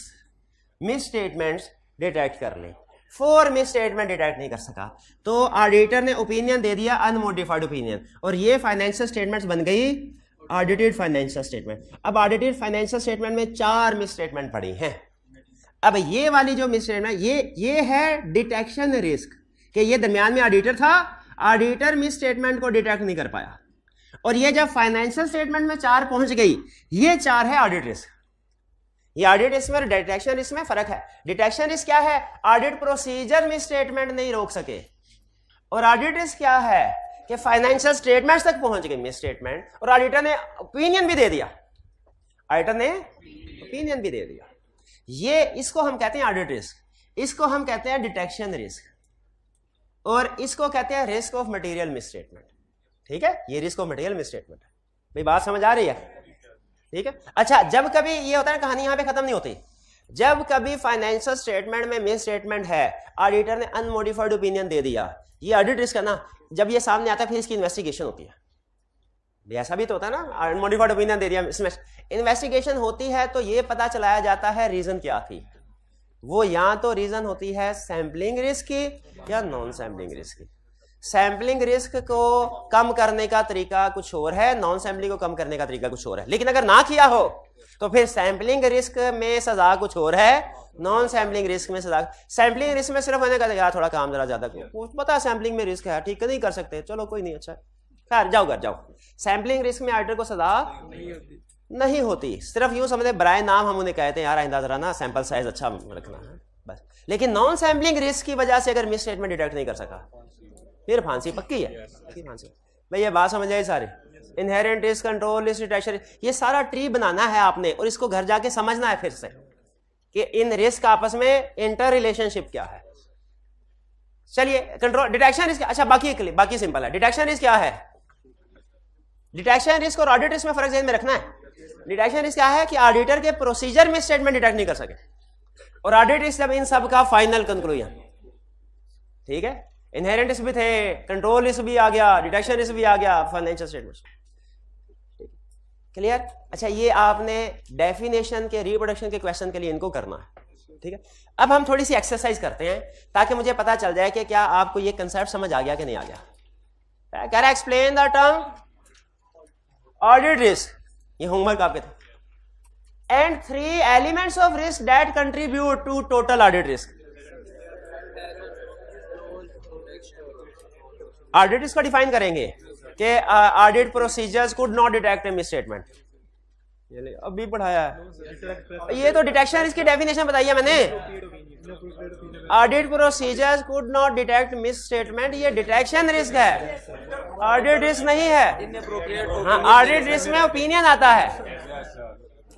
S2: मिस स्टेटमेंट्स डिटेक्ट कर ली, 4 मिस स्टेटमेंट डिटेक्ट नहीं कर सका। तो ऑडिटर ने ओपिनियन दे दिया, अनमोडिफाइड ओपिनियन, और ये फाइनेंशियल स्टेटमेंट्स बन गई ऑडिटेड फाइनेंशियल स्टेटमेंट। अब ऑडिटेड फाइनेंशियल स्टेटमेंट में 4 मिस स्टेटमेंट पड़ी हैं। अब ये वाली जो मिस स्टेटमेंट, ये है डिटेक्शन रिस्क, कि ये दरमियान में ऑडिटर था, ऑडिटर मिस स्टेटमेंट को डिटेक्ट नहीं कर पाया, और ये जब फाइनेंशियल स्टेटमेंट में 4 पहुंच गई, ये 4 है ऑडिट रिस्क। ये ऑडिट रिस्क और डिटेक्शन रिस्क में फर्क है। डिटेक्शन रिस्क क्या है, ऑडिट प्रोसीजर में स्टेटमेंट नहीं रोक सके, और ऑडिट रिस्क क्या है कि फाइनेंशियल स्टेटमेंट्स तक पहुंच गई मिस स्टेटमेंट, और ऑडिटर ने ओपिनियन भी दे दिया, ऑडिटर ने ओपिनियन भी दे दिया। ये इसको हम कहते हैं ऑडिट रिस्क, इसको हम कहते हैं डिटेक्शन रिस्क, और इसको कहते हैं risk of material miss statement. ठीक है, ये risk of material miss statement है। भाई बात समझ आ रही है? ठीक है। अच्छा, जब कभी ये होता है, कहानी यहां पे खत्म नहीं होती, जब कभी फाइनेंशियल स्टेटमेंट में मिस स्टेटमेंट है, ऑडिटर ने अनमोडिफाइड ओपिनियन दे दिया, ये ऑडिट रिस्क है ना, जब ये सामने आता है फिर इसकी इन्वेस्टिगेशन होती है। ऐसा भी तो होता है ना, अनमोडिफाइड ओपिनियन दे दिया, इसमें इन्वेस्टिगेशन होती है तो ये पता चलाया जाता है रीजन क्या थी। वो या तो रीजन होती है सैम्पलिंग रिस्क की या नॉन सैम्पलिंग रिस्क की। सैम्पलिंग रिस्क को कम करने का तरीका कुछ और है, नॉन सैम्पलिंग को कम करने का तरीका कुछ और है। लेकिन अगर ना किया हो तो फिर सैम्पलिंग रिस्क में सजा कुछ और है, नॉन सैम्पलिंग रिस्क में सजा। सैम्पलिंग रिस्क में सिर्फ मैंने कहा थोड़ा काम जरा ज्यादा पता है, सैम्पलिंग में रिस्क है, ठीक है, नहीं कर सकते, चलो कोई नहीं, अच्छा खैर जाओ घर जाओ। सैम्पलिंग रिस्क में ऑडिटर को सजा नहीं होती, सिर्फ यूं समझे बराए नाम हम उन्हें कहते हैं यार आइंदा जरा ना सैंपल साइज अच्छा रखना है बस। लेकिन नॉन सैम्पलिंग रिस्क की वजह से अगर मिस स्टेटमेंट डिटेक्ट नहीं कर सका फिर फांसी पक्की है, फांसी। भाई ये बात समझ आई सारी, inherent risk, control risk, detection, ये सारा ट्री बनाना है आपने और इसको घर जाके समझना है फिर से कि इन रिस्क आपस में इंटर रिलेशनशिप क्या है। चलिए कंट्रोल डिटेक्शन रिस्क, अच्छा बाकी सिंपल है। डिटेक्शन रिस्क क्या है? डिटेक्शन रिस्क और ऑडिट रिस्क में फर्क ध्यान में रखना है। डिटेक्शन रिस्क क्या है कि ऑडिटर के प्रोसीजर में स्टेटमेंट डिटेक्ट नहीं कर सके, और ऑडिट रिस्क जब इन सब का फाइनल कंक्लूजन, ठीक है। इनहेरेंट रिस्क भी थे, कंट्रोल रिस्क भी आ गया, डिटेक्शन रिस्क भी आ गया, फाइनेंशियल स्टेटमेंट, क्लियर। अच्छा, ये आपने डेफिनेशन के रिप्रोडक्शन के क्वेश्चन के लिए इनको करना है, ठीक है। अब हम थोड़ी सी एक्सरसाइज करते हैं ताकि मुझे पता चल जाए कि क्या आपको ये कंसेप्ट समझ आ गया कि नहीं आ गया। कह रहा explain the term audit risk, ये होमवर्क आपके थे, and 3 elements of risk that contribute to total audit risk. Audit risk को डिफाइन करेंगे कि audit procedures could not detect miss statement, अभी पढ़ाया है। ये तो डिटेक्शन रिस्क की डेफिनेशन बताई है मैंने। Audit procedures could not detect miss statement, ये डिटेक्शन रिस्क है, ऑडिट रिस्क नहीं है। हाँ, ऑडिट रिस्क में ओपिनियन आता है।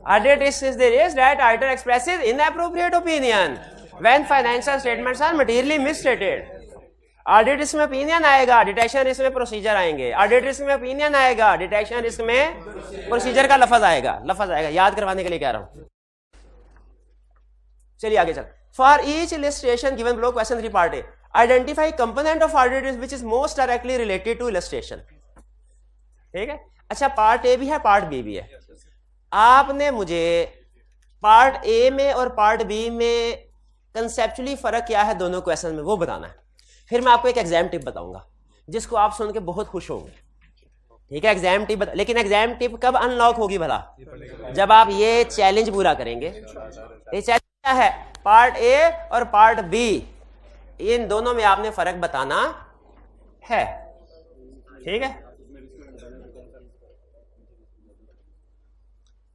S2: Audit risk is the risk that auditor expresses inappropriate opinion when financial statements are materially misstated. Audit risk में opinion आएगा, डिटेक्शन रिस्क में प्रोसीजर आएंगे। ऑडिट रिस्क में ओपिनियन आएगा, डिटेक्शन रिस्क में प्रोसीजर का लफ्ज आएगा। याद करवाने के लिए कह रहा हूं। चलिए आगे चल। For each illustration given below question 3 part A, identify component of audit risk which is most directly related to illustration, ठीक है। अच्छा, पार्ट ए भी है, पार्ट बी भी है। आपने मुझे पार्ट ए में और पार्ट बी में कंसेप्चुअली फर्क क्या है दोनों क्वेश्चन में वो बताना है। फिर मैं आपको एक एग्जाम टिप बताऊंगा जिसको आप सुन के बहुत खुश होंगे, ठीक है। एग्जाम टिप लेकिन एग्जाम टिप कब अनलॉक होगी भला? जब आप ये चैलेंज पूरा करेंगे। ये चैलेंज क्या है? पार्ट ए और पार्ट बी, इन दोनों में आपने फर्क बताना है, ठीक है।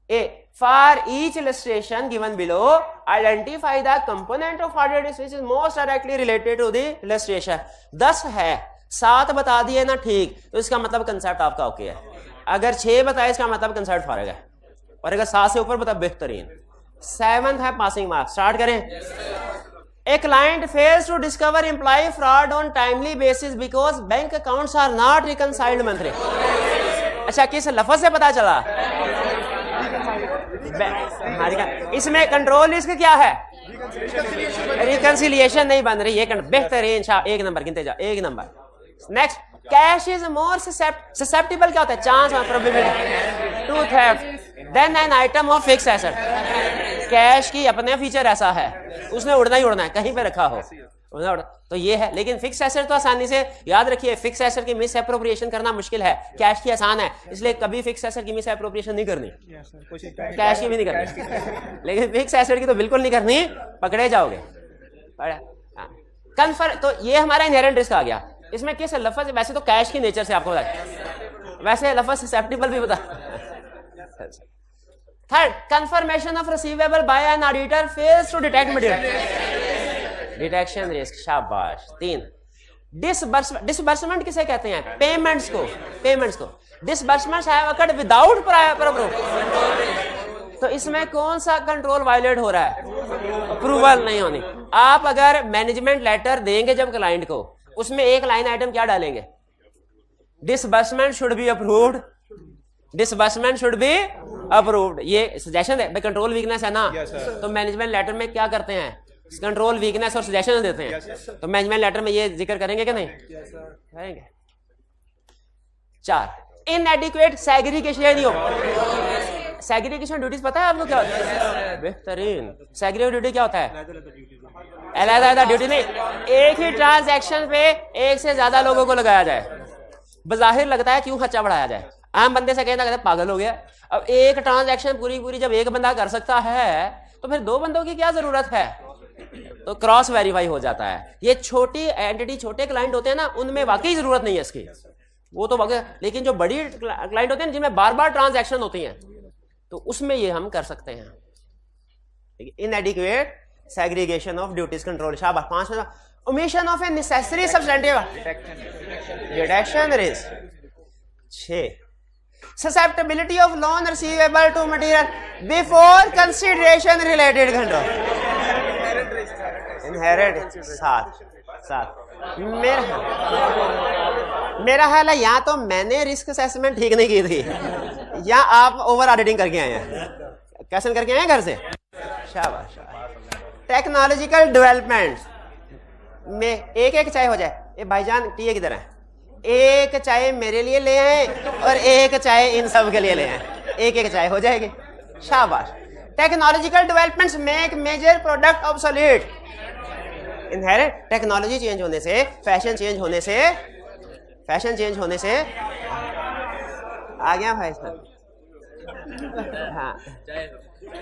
S2: ए, for each illustration given below, identify the component of audit risk which is most directly related to the illustration। 10 है, 7 बता दिए ना, ठीक, तो इसका मतलब कंसेप्ट आपका ओके है। अगर 6 बताए इसका मतलब कंसेप्ट फर्क है, और अगर 7 से ऊपर बता बेहतरीन। 7th है पासिंग मार्क। स्टार्ट करें। A client fails to discover employee fraud on timely basis because bank accounts are not reconciled monthly। अच्छा, किस लफ्ज से पता चला? इसमें कंट्रोल रिस्क क्या है? रिकंसिलिएशन नहीं बन रही है, बेहतरीन। 1 नंबर गिनते जाओ, 1 number. Next, cash is more susceptible, क्या होता है? चांस और probability to theft than an item of fix asset. Cash की अपने फीचर ऐसा है, उसने उड़ना ही उड़ना है, कहीं पे रखा हो उड़ना। तो ये है, लेकिन फिक्स एसेट तो आसानी से याद रखिए, फिक्स एसेट की मिस एप्रोप्रिएशन करना मुश्किल है, कैश की आसान है, इसलिए कभी फिक्स एसेट की मिस एप्रोप्रिएशन नहीं करनी, कैश की भी नहीं करनी, लेकिन फिक्स एसेट की तो बिल्कुल नहीं करनी, पकड़े जाओगे। कन्फर्म, तो ये हमारा इनहेरेंट रिस्क आ गया। इसमें किस लफ्ज, वैसे तो कैश की नेचर से आपको बता, वैसे लफ्ज ससेप्टिबल भी बता। Third, confirmation of receivable by an auditor fails to detect material, detection risk, शाबाश। 3, डिसबर्समेंट किसे कहते हैं? पेमेंट्स को। Disbursements have occurred without prior proof. तो इसमें कौन सा कंट्रोल वायलेट हो रहा है? अप्रूवल नहीं होनी। आप अगर मैनेजमेंट लेटर देंगे जब क्लाइंट को, उसमें एक लाइन आइटम क्या डालेंगे? Disbursement should be approved disbursement should be approved. ये सजेशन है भाई, कंट्रोल वीकनेस है ना, तो मैनेजमेंट लेटर में क्या करते हैं, कंट्रोल वीकनेस और सजेशन देते हैं। तो मैनेजमेंट लेटर में ये जिक्र करेंगे कि नहीं करेंगे। 4 इनएडिक्वेट सेग्रीगेशन नहीं हो। सेग्रीगेशन ड्यूटीज पता है आपको क्या होता है? बेहतरीन। सेग्रीगेशन ड्यूटी क्या होता है? अलग-अलग ड्यूटी नहीं, एक ही ट्रांजैक्शन पे एक से ज्यादा लोगों को लगाया जाए। बज़ाहिर लगता है क्यों खर्चा बढ़ाया जाए, आम बंदे से कहना पागल हो गया। अब एक ट्रांजैक्शन पूरी जब एक बंदा कर सकता है तो फिर 2 बंदों की क्या जरूरत है? तो क्रॉस वेरीफाई हो जाता है। ये छोटी एंटिटी, छोटे क्लाइंट होते हैं ना, उनमें वाकई जरूरत नहीं है इसकी, वो तो वाकई। लेकिन जो बड़ी क्लाइंट होते हैं जिनमें बार बार ट्रांजैक्शन होती हैं, तो उसमें ये हम कर सकते हैं। इनएडिक्वेट सेग्रीगेशन ऑफ ड्यूटीज कंट्रोल। शाबाश। 5 omission of a necessary substantive detection risk. 6 susceptibility of loan receivable to material before consideration related control. Inherent 7 मेरा ख्याल है या तो मैंने रिस्क असेसमेंट ठीक नहीं की थी या आप ओवर ऑडिटिंग करके आए हैं। कैसे करके आए हैं घर से? शाबाश। टेक्नोलॉजिकल डेवलपमेंट में एक चाय हो जाए। ये भाईजान टीए किधर है? एक चाय मेरे लिए ले आए और एक चाय इन सब के लिए ले आए, एक चाय हो जाएगी। शाबाश। Technological developments make major product obsolete. Inherent technology change होने से, फैशन चेंज होने से आ गया भाई साहब। हाँ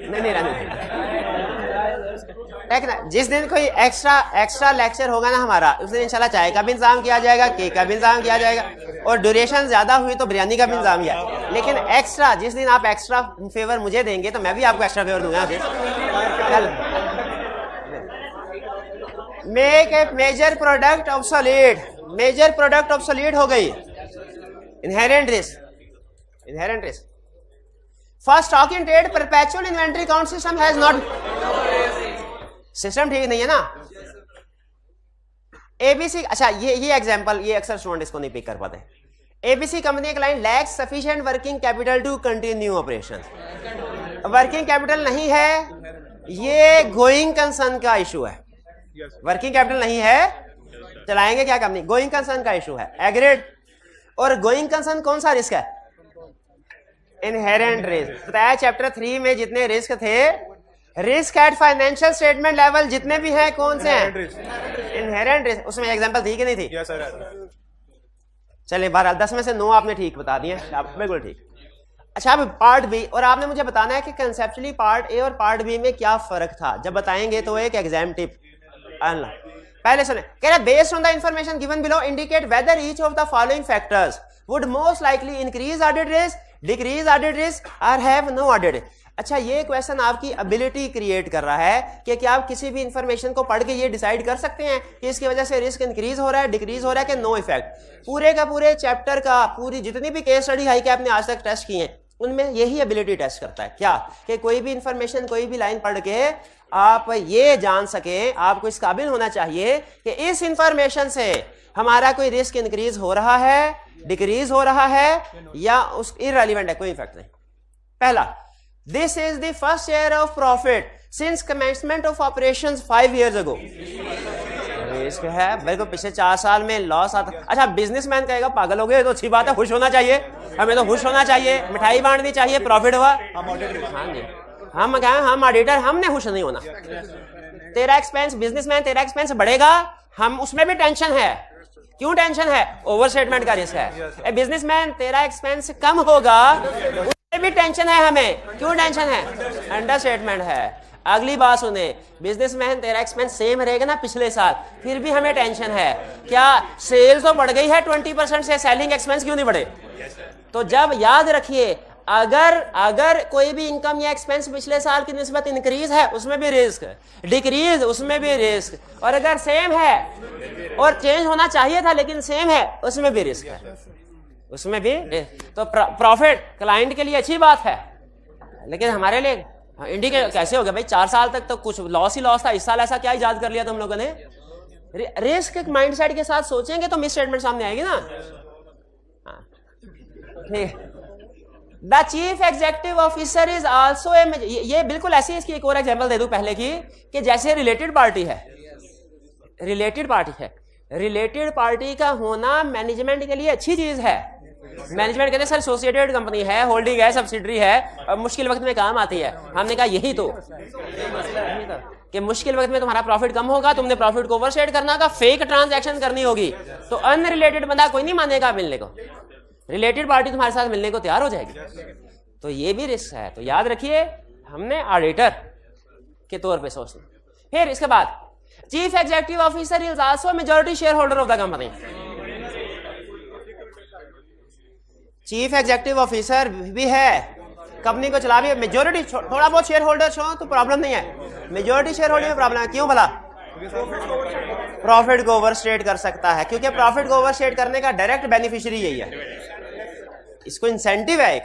S2: नहीं जिस दिन कोई एक्स्ट्रा लेक्चर होगा ना हमारा, उस दिन इंशाल्लाह चाय का भी इंतजाम किया जाएगा, केक का भी इंतजाम किया जाएगा, और ड्यूरेशन ज्यादा हुई तो बिरयानी का भी इंतजाम किया। लेकिन एक्स्ट्रा जिस दिन आप एक्स्ट्रा फेवर मुझे देंगे तो मैं भी आपको एक्स्ट्रा फेवर दूंगा। Make a major product obsolete. Major product obsolete हो गई। Inherent risk. First stock in trade perpetual inventory count system has not. System ठीक नहीं है ना। एबीसी, अच्छा ये एग्जांपल, ये अक्सर स्टूडेंट इसको नहीं पिक कर पाते। ABC company client lacks sufficient working capital to continue operations. Working capital नहीं है, ये गोइंग कंसर्न का इशू है। वर्किंग कैपिटल नहीं है, चलाएंगे क्या कंपनी, गोइंग कंसर्न का इशू है। एग्रीड। और गोइंग कंसर्न कौन सा रिस्क है? Inherent risk. बताया चैप्टर 3 में जितने रिस्क थे, risk at financial statement level जितने भी हैं कौन से हैं? Inherent risk. उसमें एग्जांपल थी कि नहीं थी? चलिए 12 10 में से 9 आपने ठीक बता दिए, बिल्कुल ठीक। अच्छा अब पार्ट बी, और आपने मुझे बताना है कि कंसेप्चुअली पार्ट ए और पार्ट बी में क्या फर्क था। जब बताएंगे तो एक एग्जाम टिप। पहले सुने, कह रहे based on the information given below indicate whether each of the following factors would most likely increase audit risk, decrease audit risk और हैव नो ऑडिट। अच्छा ये क्वेश्चन आपकी एबिलिटी क्रिएट कर रहा है कि क्या आप किसी भी इंफॉर्मेशन को पढ़ के ये डिसाइड कर सकते हैं कि इसकी वजह से रिस्क इंक्रीज हो रहा है, डिक्रीज हो रहा है कि नो इफेक्ट। पूरे का पूरे चैप्टर का, पूरी जितनी भी केस स्टडी है कि आपने आज तक टेस्ट किए हैं, उनमें यही एबिलिटी टेस्ट करता है। क्या कि कोई भी इंफॉर्मेशन, कोई भी लाइन पढ़ के आप ये जान सके, आपको इस काबिल होना चाहिए कि इस इंफॉर्मेशन से हमारा कोई रिस्क इंक्रीज हो रहा है, डिक्रीज हो रहा है या उस इररिलेवेंट है, कोई इफेक्ट नहीं। पहला, this is the first year of profit since commencement of operations 5 years ago। Risk है बिल्कुल, पिछले 4 साल में लॉस आता। अच्छा बिजनेसमैन कहेगा पागल हो गए, तो अच्छी बात है, खुश होना चाहिए, हमें तो खुश होना चाहिए, मिठाई बांटनी चाहिए, प्रॉफिट हुआ। हाँ जी, हम ऑडिटर, हमने खुश नहीं होना। तेरा एक्सपेंस, बिजनेसमैन तेरा एक्सपेंस बढ़ेगा, हम उसमें भी टेंशन है। क्यों टेंशन है? ओवर स्टेटमेंट का रिस्क है। बिजनेसमैन तेरा एक्सपेंस कम होगा, उसमें भी टेंशन है हमें। क्यों टेंशन है? अंडर स्टेटमेंट है। अगली बात सुने, बिजनेसमैन तेरा एक्सपेंस सेम रहेगा ना पिछले साल, फिर भी हमें टेंशन है। क्या सेल तो बढ़ गई है 20% से, सेलिंग एक्सपेंस क्यों नहीं बढ़े? तो जब याद रखिए, अगर कोई भी इनकम या एक्सपेंस पिछले साल की निस्बत इंक्रीज है, उसमें भी रिस्क, डिक्रीज उसमें भी रिस्क, और अगर सेम है और चेंज होना चाहिए था लेकिन सेम है, उसमें भी रिस्क है, उसमें भी। तो प्रॉफिट क्लाइंट के लिए अच्छी बात है, लेकिन हमारे लिए इंडिकेट कैसे हो गया भाई? 4 साल तक तो कुछ लॉस ही लॉस था, इस साल ऐसा क्या इजाद कर लिया तुम लोगों ने? रिस्क माइंडसेट के साथ सोचेंगे तो मिस स्टेटमेंट सामने आएगी ना। ठीक, the chief executive officer is also ये बिल्कुल ऐसी, इसकी एक और एग्जांपल दे दूं पहले की, कि जैसे रिलेटेड पार्टी है, रिलेटेड पार्टी का होना मैनेजमेंट के लिए अच्छी चीज है। मैनेजमेंट कहते हैं सर एसोसिएटेड कंपनी है, होल्डिंग है, सब्सिडरी है, मुश्किल वक्त में काम आती है। हमने कहा यही तो कि मुश्किल वक्त में तुम्हारा प्रॉफिट कम होगा, तुमने प्रॉफिट को ओवरशेड करना होगा, फेक ट्रांजैक्शन करनी होगी, तो अनरिलेटेड बंदा कोई नहीं मानेगा मिलने को, रिलेटेड पार्टी तुम्हारे साथ मिलने को तैयार हो जाएगी। तो ये भी रिस्क है, तो याद रखिए हमने ऑडिटर के तौर पे सोचना। फिर इसके बाद chief executive officer is also majority share holder of the company.
S1: Chief executive officer भी है, कंपनी को चला भी, मेजॉरिटी थोड़ा बहुत शेयर होल्डर्स हो तो प्रॉब्लम नहीं है, मेजॉरिटी शेयर होल्डर में प्रॉब्लम है। क्यों भला? प्रॉफिट को ओवरस्टेट कर सकता है, क्योंकि प्रॉफिट को ओवरस्टेट करने का डायरेक्ट बेनिफिशियरी यही है, इसको इंसेंटिव है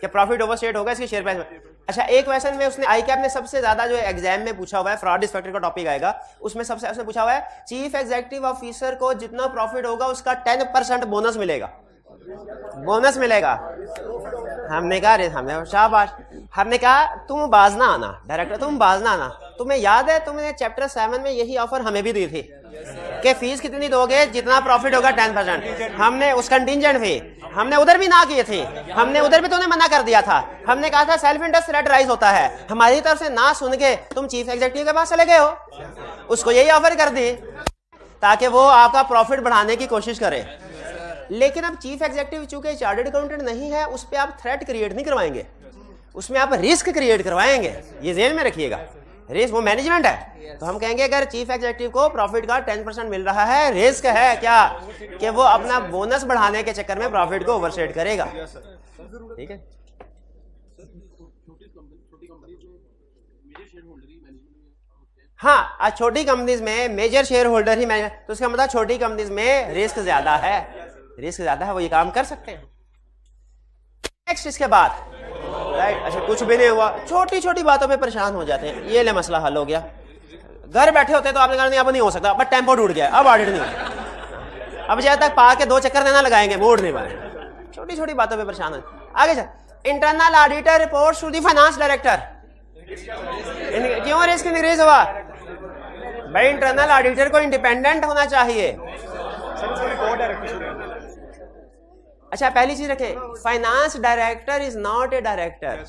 S1: कि प्रॉफिट ओवरस्टेट होगा इसके शेयर प्राइस में। अच्छा, एक क्वेश्चन में उसने आईकैप ने सबसे ज्यादा जो एग्जाम में पूछा हुआ है, फ्रॉड रिस्क फैक्टर का टॉपिक आएगा, उसमें सबसे उसने पूछा हुआ है चीफ एग्जीक्यूटिव ऑफिसर को जितना प्रॉफिट होगा उसका 10% बोनस मिलेगा, बोनस मिलेगा। हमने कहा हमने शाबाश, हमने कहा तुम बाज ना आना, डायरेक्टर तुम बाज ना आना। तुम्हें याद है तुमने चैप्टर 7 में यही ऑफर हमें भी दी थी कि फीस कितनी दोगे, जितना प्रॉफिट होगा 10%। हमने उस कंटिंजेंट फी हमने उधर भी ना किए थे, हमने उधर भी तुम्हें मना कर दिया था। हमने कहा था सेल्फ इंटरेस्ट थ्रेट राइज होता है, हमारी तरफ से ना सुन के तुम चीफ एग्जीक्यूटिव के पास चले गए हो, उसको यही ऑफर कर दी ताकि वो आपका प्रॉफिट बढ़ाने की कोशिश करे। लेकिन अब चीफ एग्जीक्यूटिव चूंकि चार्टर्ड अकाउंटेंट नहीं है, उस पर आप थ्रेट क्रिएट नहीं करवाएंगे, उसमें आप रिस्क क्रिएट करवाएंगे, ये ज़हन में रखिएगा। रिस्क वो मैनेजमेंट है, तो हम कहेंगे अगर चीफ एग्जीक्यूटिव को प्रॉफिट का 10% मिल रहा है, रिस्क है क्या कि वो अपना बोनस बढ़ाने के चक्कर में प्रॉफिट को ओवरशेड करेगा। ठीक है, हाँ, छोटी कंपनीज में मेजर शेयर होल्डर ही मैनेजर, तो उसका मतलब छोटी कंपनीज में रिस्क ज्यादा है, रिस्क ज्यादा है, वो ये काम कर सकते हैं। नेक्स्ट इसके बाद राइट, अच्छा कुछ भी नहीं हुआ, छोटी छोटी बातों पे परेशान हो जाते हैं, ये ले मसला हल हो गया। घर बैठे होते तो आपने कहा नहीं अब नहीं हो सकता, बट टेम्पो टूट गया, अब ऑडिट नहीं हो, अब जब तक पा के 2 चक्कर देना लगाएंगे मूड नहीं बने, छोटी छोटी बातों पे परेशान हो। आगे चल, internal auditor report to the finance director. क्यों रिस्क इंक्रीज हुआ भाई? इंटरनल ऑडिटर को इंडिपेंडेंट होना चाहिए। अच्छा, पहली चीज रखे, finance director is not a director,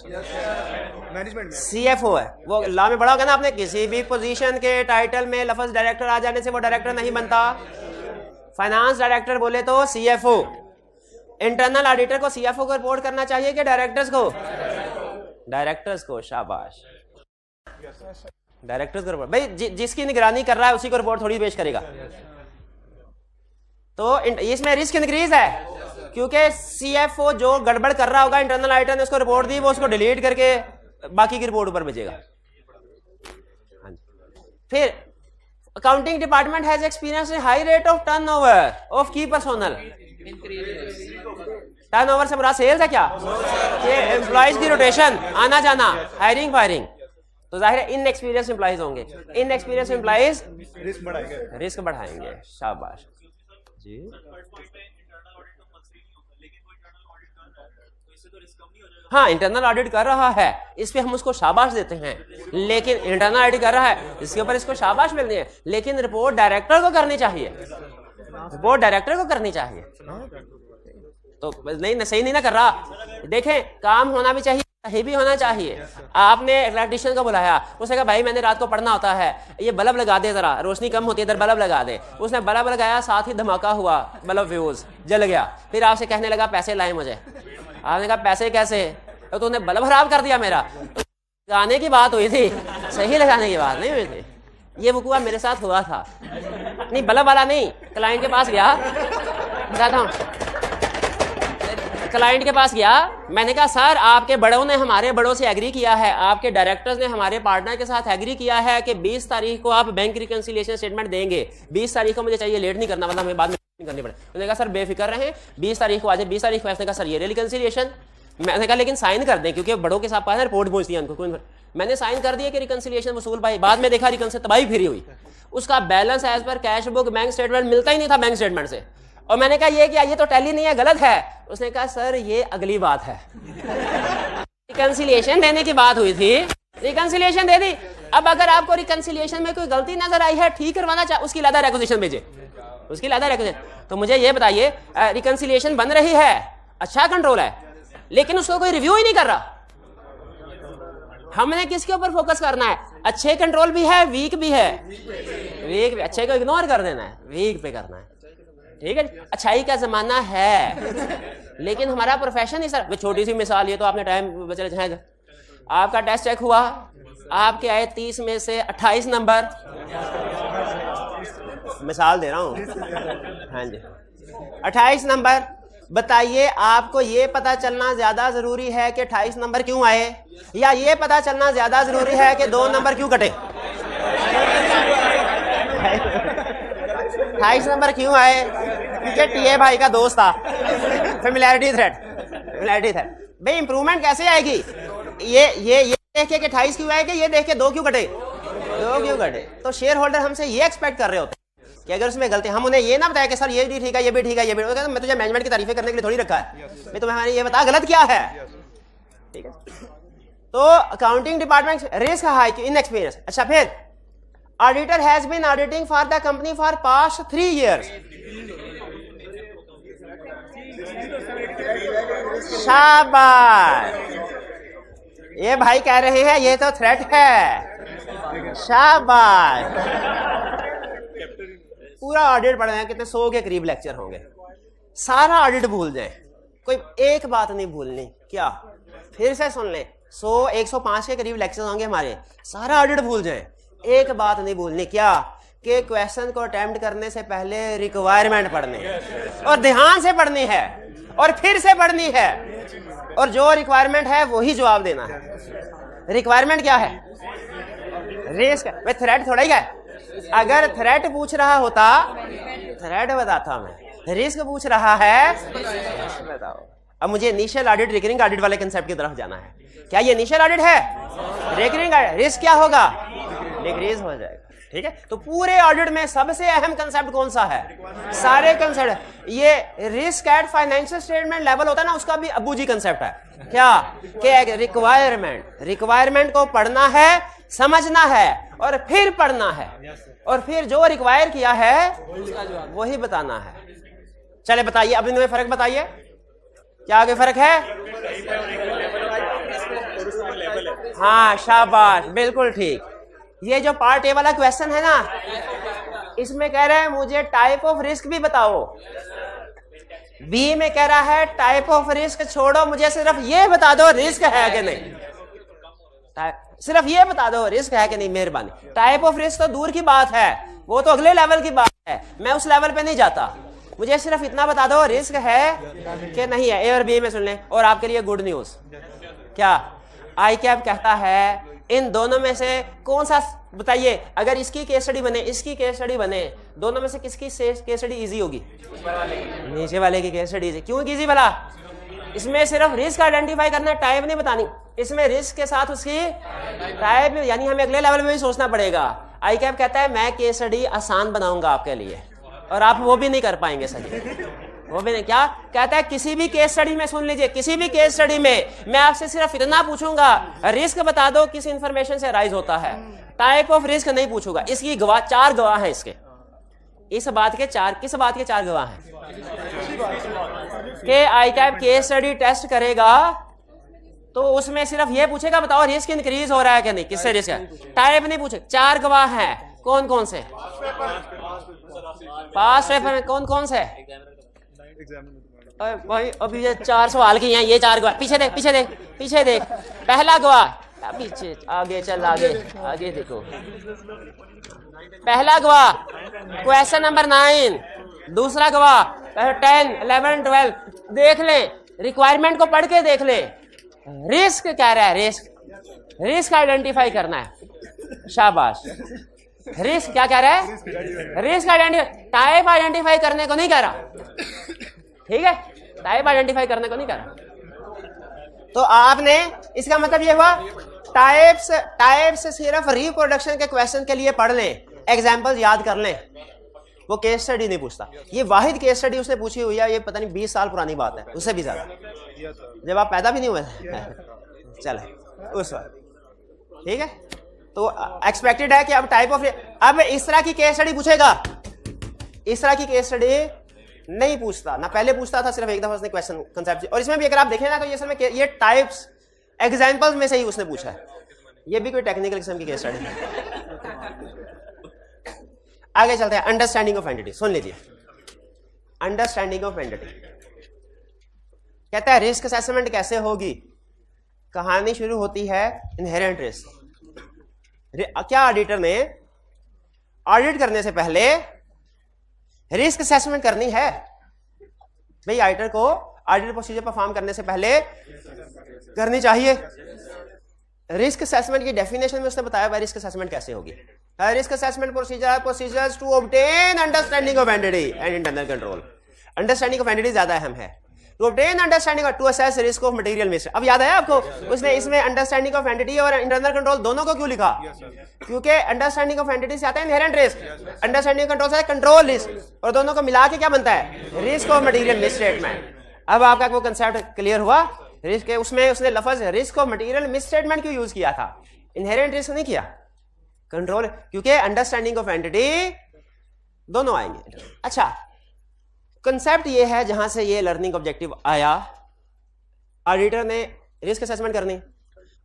S1: management CFO है। वो लॉ में बड़ा होगा ना, आपने किसी भी पोजीशन के टाइटल में लफ्ज डायरेक्टर आ जाने से वो डायरेक्टर नहीं बनता। फाइनेंस डायरेक्टर बोले तो सीएफओ। इंटरनल ऑडिटर को सीएफओ को रिपोर्ट करना चाहिए कि डायरेक्टर्स को? डायरेक्टर्स को। शाबाश, डायरेक्टर्स को रिपोर्ट। भाई जिसकी निगरानी कर रहा है उसी को रिपोर्ट थोड़ी पेश करेगा। तो इसमें रिस्क इंक्रीज है, क्योंकि सीएफओ जो गड़बड़ कर रहा होगा, इंटरनल ऑडिटर ने उसको रिपोर्ट दी, वो उसको डिलीट करके बाकी की रिपोर्ट ऊपर भेजेगा। फिर accounting department has experience A high rate of turnover of की पर्सोनल। टर्नओवर से मुराद सेल्स है क्या? कि एम्प्लॉइज की रोटेशन, आना जाना, हायरिंग फायरिंग, तो जाहिर है इनएक्सपीरियंस एम्प्लॉइज होंगे। इनएक्सपीरियंस एम्प्लॉइज रिस्क बढ़ाएंगे। शाबाश जी। हाँ, इंटरनल ऑडिट कर रहा है, इस पे हम उसको शाबाश देते हैं, लेकिन इंटरनल ऑडिट कर रहा है इसके ऊपर इसको शाबाश मिलनी है, लेकिन रिपोर्ट डायरेक्टर को करनी चाहिए, रिपोर्ट डायरेक्टर को करनी चाहिए। तो नहीं, सही नहीं ना कर रहा। देखें, काम होना भी चाहिए, सही भी होना चाहिए। आपने इलेक्ट्रिशियन को बुलाया, उसने कहा भाई मैंने रात को पढ़ना होता है, ये बल्ब लगा दे, जरा रोशनी कम होती है, इधर बल्ब लगा दे। उसने बल्ब लगाया, साथ ही धमाका हुआ, बल्ब फ्यूज जल गया। फिर आपसे कहने लगा पैसे लाए मुझे। आपने कहा पैसे कैसे? तो तूने बल्ब खराब कर दिया मेरा। तो लगाने की बात हुई थी, सही लगाने की बात नहीं हुई थी। ये वकूआ मेरे साथ हुआ था। नहीं, बल्ब वाला नहीं, क्लाइंट के पास गया, बताता हूँ, क्लाइंट के पास गया, मैंने कहा सर आपके बड़ों ने हमारे बड़ों से एग्री किया है, आपके डायरेक्टर्स ने हमारे पार्टनर के साथ एग्री किया है कि 20 तारीख को आप बैंक रिकंसिलिएशन स्टेटमेंट देंगे। 20 तारीख को मुझे चाहिए, लेट नहीं करना, मतलब हमें बाद में करनी पड़े। मैंने कहा सर बेफिक्र रहें, 20 तारीख को आ जाए। 20 तारीख को, कहा सर ये रिकंसिलिएशन। मैंने कहा लेकिन साइन कर दें, क्योंकि बड़ों के साथ पास रिपोर्ट पहुंचती है उनको। मैंने साइन कर दिया कि रिकंसिलिएशन वसूल भाई। बाद में देखा रिकंसिलिएशन तबाही फिरी हुई, उसका balance as per cash book bank statement मिलता ही नहीं था बैंक स्टेटमेंट से। और मैंने कहा ये क्या, ये तो टैली नहीं है, गलत है।
S2: उसने कहा सर ये अगली बात है। रिकंसिलिएशन देने की बात हुई थी, रिकंसिलिएशन दे दी। अब अगर आपको रिकंसिलिएशन में कोई गलती नजर आई है, ठीक करवाना चाहे, उसकी लादा रेक्विजिशन भेजे, उसकी लादा रेक्विजिशन। तो मुझे ये बताइए, रिकंसिलिएशन बन रही है, अच्छा कंट्रोल है, लेकिन उसको कोई रिव्यू ही नहीं कर रहा। हमने किसके ऊपर फोकस करना है? अच्छे कंट्रोल भी है, वीक भी है। वीक भी, अच्छे को इग्नोर कर देना है, वीक पे करना है। ठीक है, अच्छाई का जमाना है, लेकिन हमारा प्रोफेशन ही सर। छोटी सी मिसाल, ये तो आपने टाइम बचा जाएगा। आपका टेस्ट चेक हुआ, आपके आए 30 में से 28 नंबर, मिसाल दे रहा हूं, हाँ जी 28 नंबर। बताइए आपको ये पता चलना ज्यादा जरूरी है कि 28 नंबर क्यों आए, या ये पता चलना ज्यादा जरूरी है कि 2 नंबर क्यों कटे? 28 नंबर क्यों आए? क्योंकि टीए भाई का दोस्त था, फेमिलियरिटी थ्रेट, फेमिलियरिटी थ्रेट। भाई इंप्रूवमेंट कैसे आएगी? ये देख के 28 क्यों आएगी, ये देख के 2 क्यों कटे, 2 क्यों कटे? तो शेयर होल्डर हमसे ये एक्सपेक्ट कर रहे होते कि अगर उसमें गलती, हम उन्हें ये ना बताया कि सर ये भी ठीक है, ये भी ठीक है, ये भी। मैं तुझे मैनेजमेंट की तारीफें करने के लिए थोड़ी रखा है, मैं तुम्हें ये बता गलत क्या है। ठीक है, तो accounting department risk high in experience. अच्छा, फिर auditor has been auditing for the company for past 3 years। शाबाश, ये भाई कह रहे हैं ये तो थ्रेट है। शाबाश, पूरा ऑडिट पढ़ रहे हैं, कितने 100 के करीब लेक्चर होंगे। सारा ऑडिट भूल जाए, कोई एक बात नहीं भूलनी। क्या? फिर से सुन ले, 105 के करीब लेक्चर होंगे हमारे, सारा ऑडिट भूल जाए, एक बात नहीं भूलनी। क्या? कि क्वेश्चन को अटेम्प्ट करने से पहले रिक्वायरमेंट पढ़नी है, और ध्यान से पढ़नी है, और फिर से पढ़नी है, और जो रिक्वायरमेंट है वही जवाब देना है। रिक्वायरमेंट क्या है? रिस्क। वे थ्रेट थोड़ा ही है। अगर थ्रेट पूछ रहा होता, थ्रेट बताता मैं, रिस्क पूछ रहा है, बताओ। अब मुझे इनिशियल ऑडिट, रिकरिंग ऑडिट वाले कंसेप्ट की तरफ जाना है। क्या ये इनिशियल ऑडिट है? रिकरिंग ऑडिट, रिस्क क्या होगा? डिक्रीज हो जाएगा। ठीक है, तो पूरे ऑडिट में सबसे अहम कंसेप्ट कौन सा है? सारे कंसेप्ट, ये risk at financial statement level होता है ना, उसका भी अबू जी कंसेप्ट है। क्या? कि रिक्वायरमेंट, रिक्वायरमेंट को पढ़ना है, समझना है, और फिर पढ़ना है, और फिर जो रिक्वायर किया है वही बताना है। चले बताइए, अब इनमें फर्क बताइए, क्या आगे फर्क है? हाँ शाबाश, बिल्कुल ठीक। ये जो पार्ट ए वाला क्वेश्चन है ना, इसमें कह रहे हैं मुझे टाइप ऑफ रिस्क भी बताओ। बी में कह रहा है टाइप ऑफ रिस्क छोड़ो, मुझे सिर्फ ये बता दो रिस्क है कि नहीं, सिर्फ ये बता दो रिस्क है कि नहीं, मेहरबानी। टाइप ऑफ रिस्क तो दूर की बात है, वो तो अगले लेवल की बात है, मैं उस लेवल पे नहीं जाता। मुझे सिर्फ इतना बता दो रिस्क है कि नहीं है। ए और बी में सुन लें। और आपके लिए गुड न्यूज, क्या? आई कैप कहता है इन दोनों में से कौन सा, बताइए, अगर इसकी केस स्टडी बने, इसकी केस स्टडी बने, दोनों में से किसकी केस स्टडी इजी होगी? नीचे वाले की केस स्टडी। क्यों इजी भला? इसमें सिर्फ रिस्क आइडेंटिफाई करना, टाइप नहीं बतानी। इसमें रिस्क के साथ उसकी टाइप, यानी हमें अगले लेवल में भी सोचना पड़ेगा। आई कैप कहता है मैं केस स्टडी आसान बनाऊंगा आपके लिए, और आप वो भी नहीं कर पाएंगे सही, वो भी नहीं। क्या कहता है? किसी भी केस स्टडी में, सुन लीजिए, किसी भी केस स्टडी में मैं आपसे सिर्फ इतना पूछूंगा, रिस्क बता दो किस इंफॉर्मेशन से राइज होता है, टाइप ऑफ रिस्क नहीं पूछूंगा। इसकी गवाह, 4 गवाह हैं इसके, इस बात के 4, किस बात के 4 गवाह हैं? कि आई कैप केस स्टडी टेस्ट करेगा तो उसमें सिर्फ ये पूछेगा बताओ रिस्क इंक्रीज हो रहा है कि नहीं, किससे रिस्क है, टाइप नहीं पूछे। 4 गवाह हैं, कौन कौन से? पास पेपर में कौन कौन से? भाई अभी ये 4 सवाल की हैं, ये 4 गवाह। पीछे देख, पीछे देख, पीछे देख। पहला गवाह, पीछे, आगे चल, आगे आगे देखो। पहला गवाह क्वेश्चन नंबर 9, दूसरा गवाह 10, 11, 12। देख ले, रिक्वायरमेंट को पढ़ के देख ले। रिस्क कह रहा है, रिस्क, रिस्क आइडेंटिफाई करना है। शाबाश, रिस्क क्या कह रहा है? रिस्क आइडेंटिफाई, टाइप आइडेंटिफाई करने को नहीं कह रहा। ठीक है, टाइप आइडेंटिफाई करने को नहीं कह रहा। तो आपने, इसका मतलब ये हुआ टाइप्स सिर्फ रिप्रोडक्शन के क्वेश्चन के लिए पढ़ लें, एग्जाम्पल याद कर लें। वो केस स्टडी नहीं पूछता। ये वाहिद केस स्टडी उसने पूछी हुई है, ये पता नहीं 20 साल पुरानी बात है, उससे भी ज्यादा, जब आप पैदा भी नहीं हुए चले उस वक्त। ठीक है, तो एक्सपेक्टेड है कि अब टाइप ऑफ, अब इस तरह की केस स्टडी पूछेगा, इस तरह की केस स्टडी नहीं पूछता, ना पहले पूछता था, सिर्फ एक दफा उसने क्वेश्चन कंसेप्ट। और इसमें भी अगर आप देखें ना तो ये असल में ये टाइप्स एग्जांपल्स में से ही उसने पूछा है, ये भी कोई टेक्निकल किस्म की केस स्टडी नहीं। आगे चलते हैं, अंडरस्टैंडिंग ऑफ एंटिटी। सुन लीजिए, अंडरस्टैंडिंग ऑफ एंटिटी कहता है रिस्क असेसमेंट कैसे होगी। कहानी शुरू होती है इनहेरेंट रिस्क। क्या ऑडिटर ने ऑडिट करने से पहले रिस्क असेसमेंट करनी है? भाई ऑडिटर को ऑडिट प्रोसीजर परफॉर्म करने से पहले करनी चाहिए। रिस्क असेसमेंट की डेफिनेशन में उसने बताया भाई रिस्क असेसमेंट कैसे होगी। Risk assessment procedures to obtain understanding of entity and internal control. Understanding of entity ज्यादा अहम है। To obtain understanding, to assess risk of material miss. अब याद आया आपको उसने इसमें अंडरस्टैंडिंग ऑफ एंटिटी और इंटरनल कंट्रोल दोनों को क्यों लिखा? क्योंकि अंडरस्टैंडिंग ऑफ एंटिटी से आता है इनहेरेंट रिस्क, अंडरस्टैंडिंग कंट्रोल से कंट्रोल रिस्क, और दोनों को मिला के क्या बनता है? Risk of material misstatement. अब आपका वो कंसेप्ट क्लियर हुआ? रिस्क, उसमें उसने लफ्ज रिस्क ऑफ मटेरियल मिसस्टेटमेंट क्यों यूज किया था? इनहेरेंट रिस्क नहीं किया, कंट्रोल, क्योंकि अंडरस्टैंडिंग ऑफ एंटिटी दोनों आएंगे। अच्छा, कंसेप्ट ये है जहां से ये लर्निंग ऑब्जेक्टिव आया। ऑडिटर ने रिस्क असेसमेंट करनी,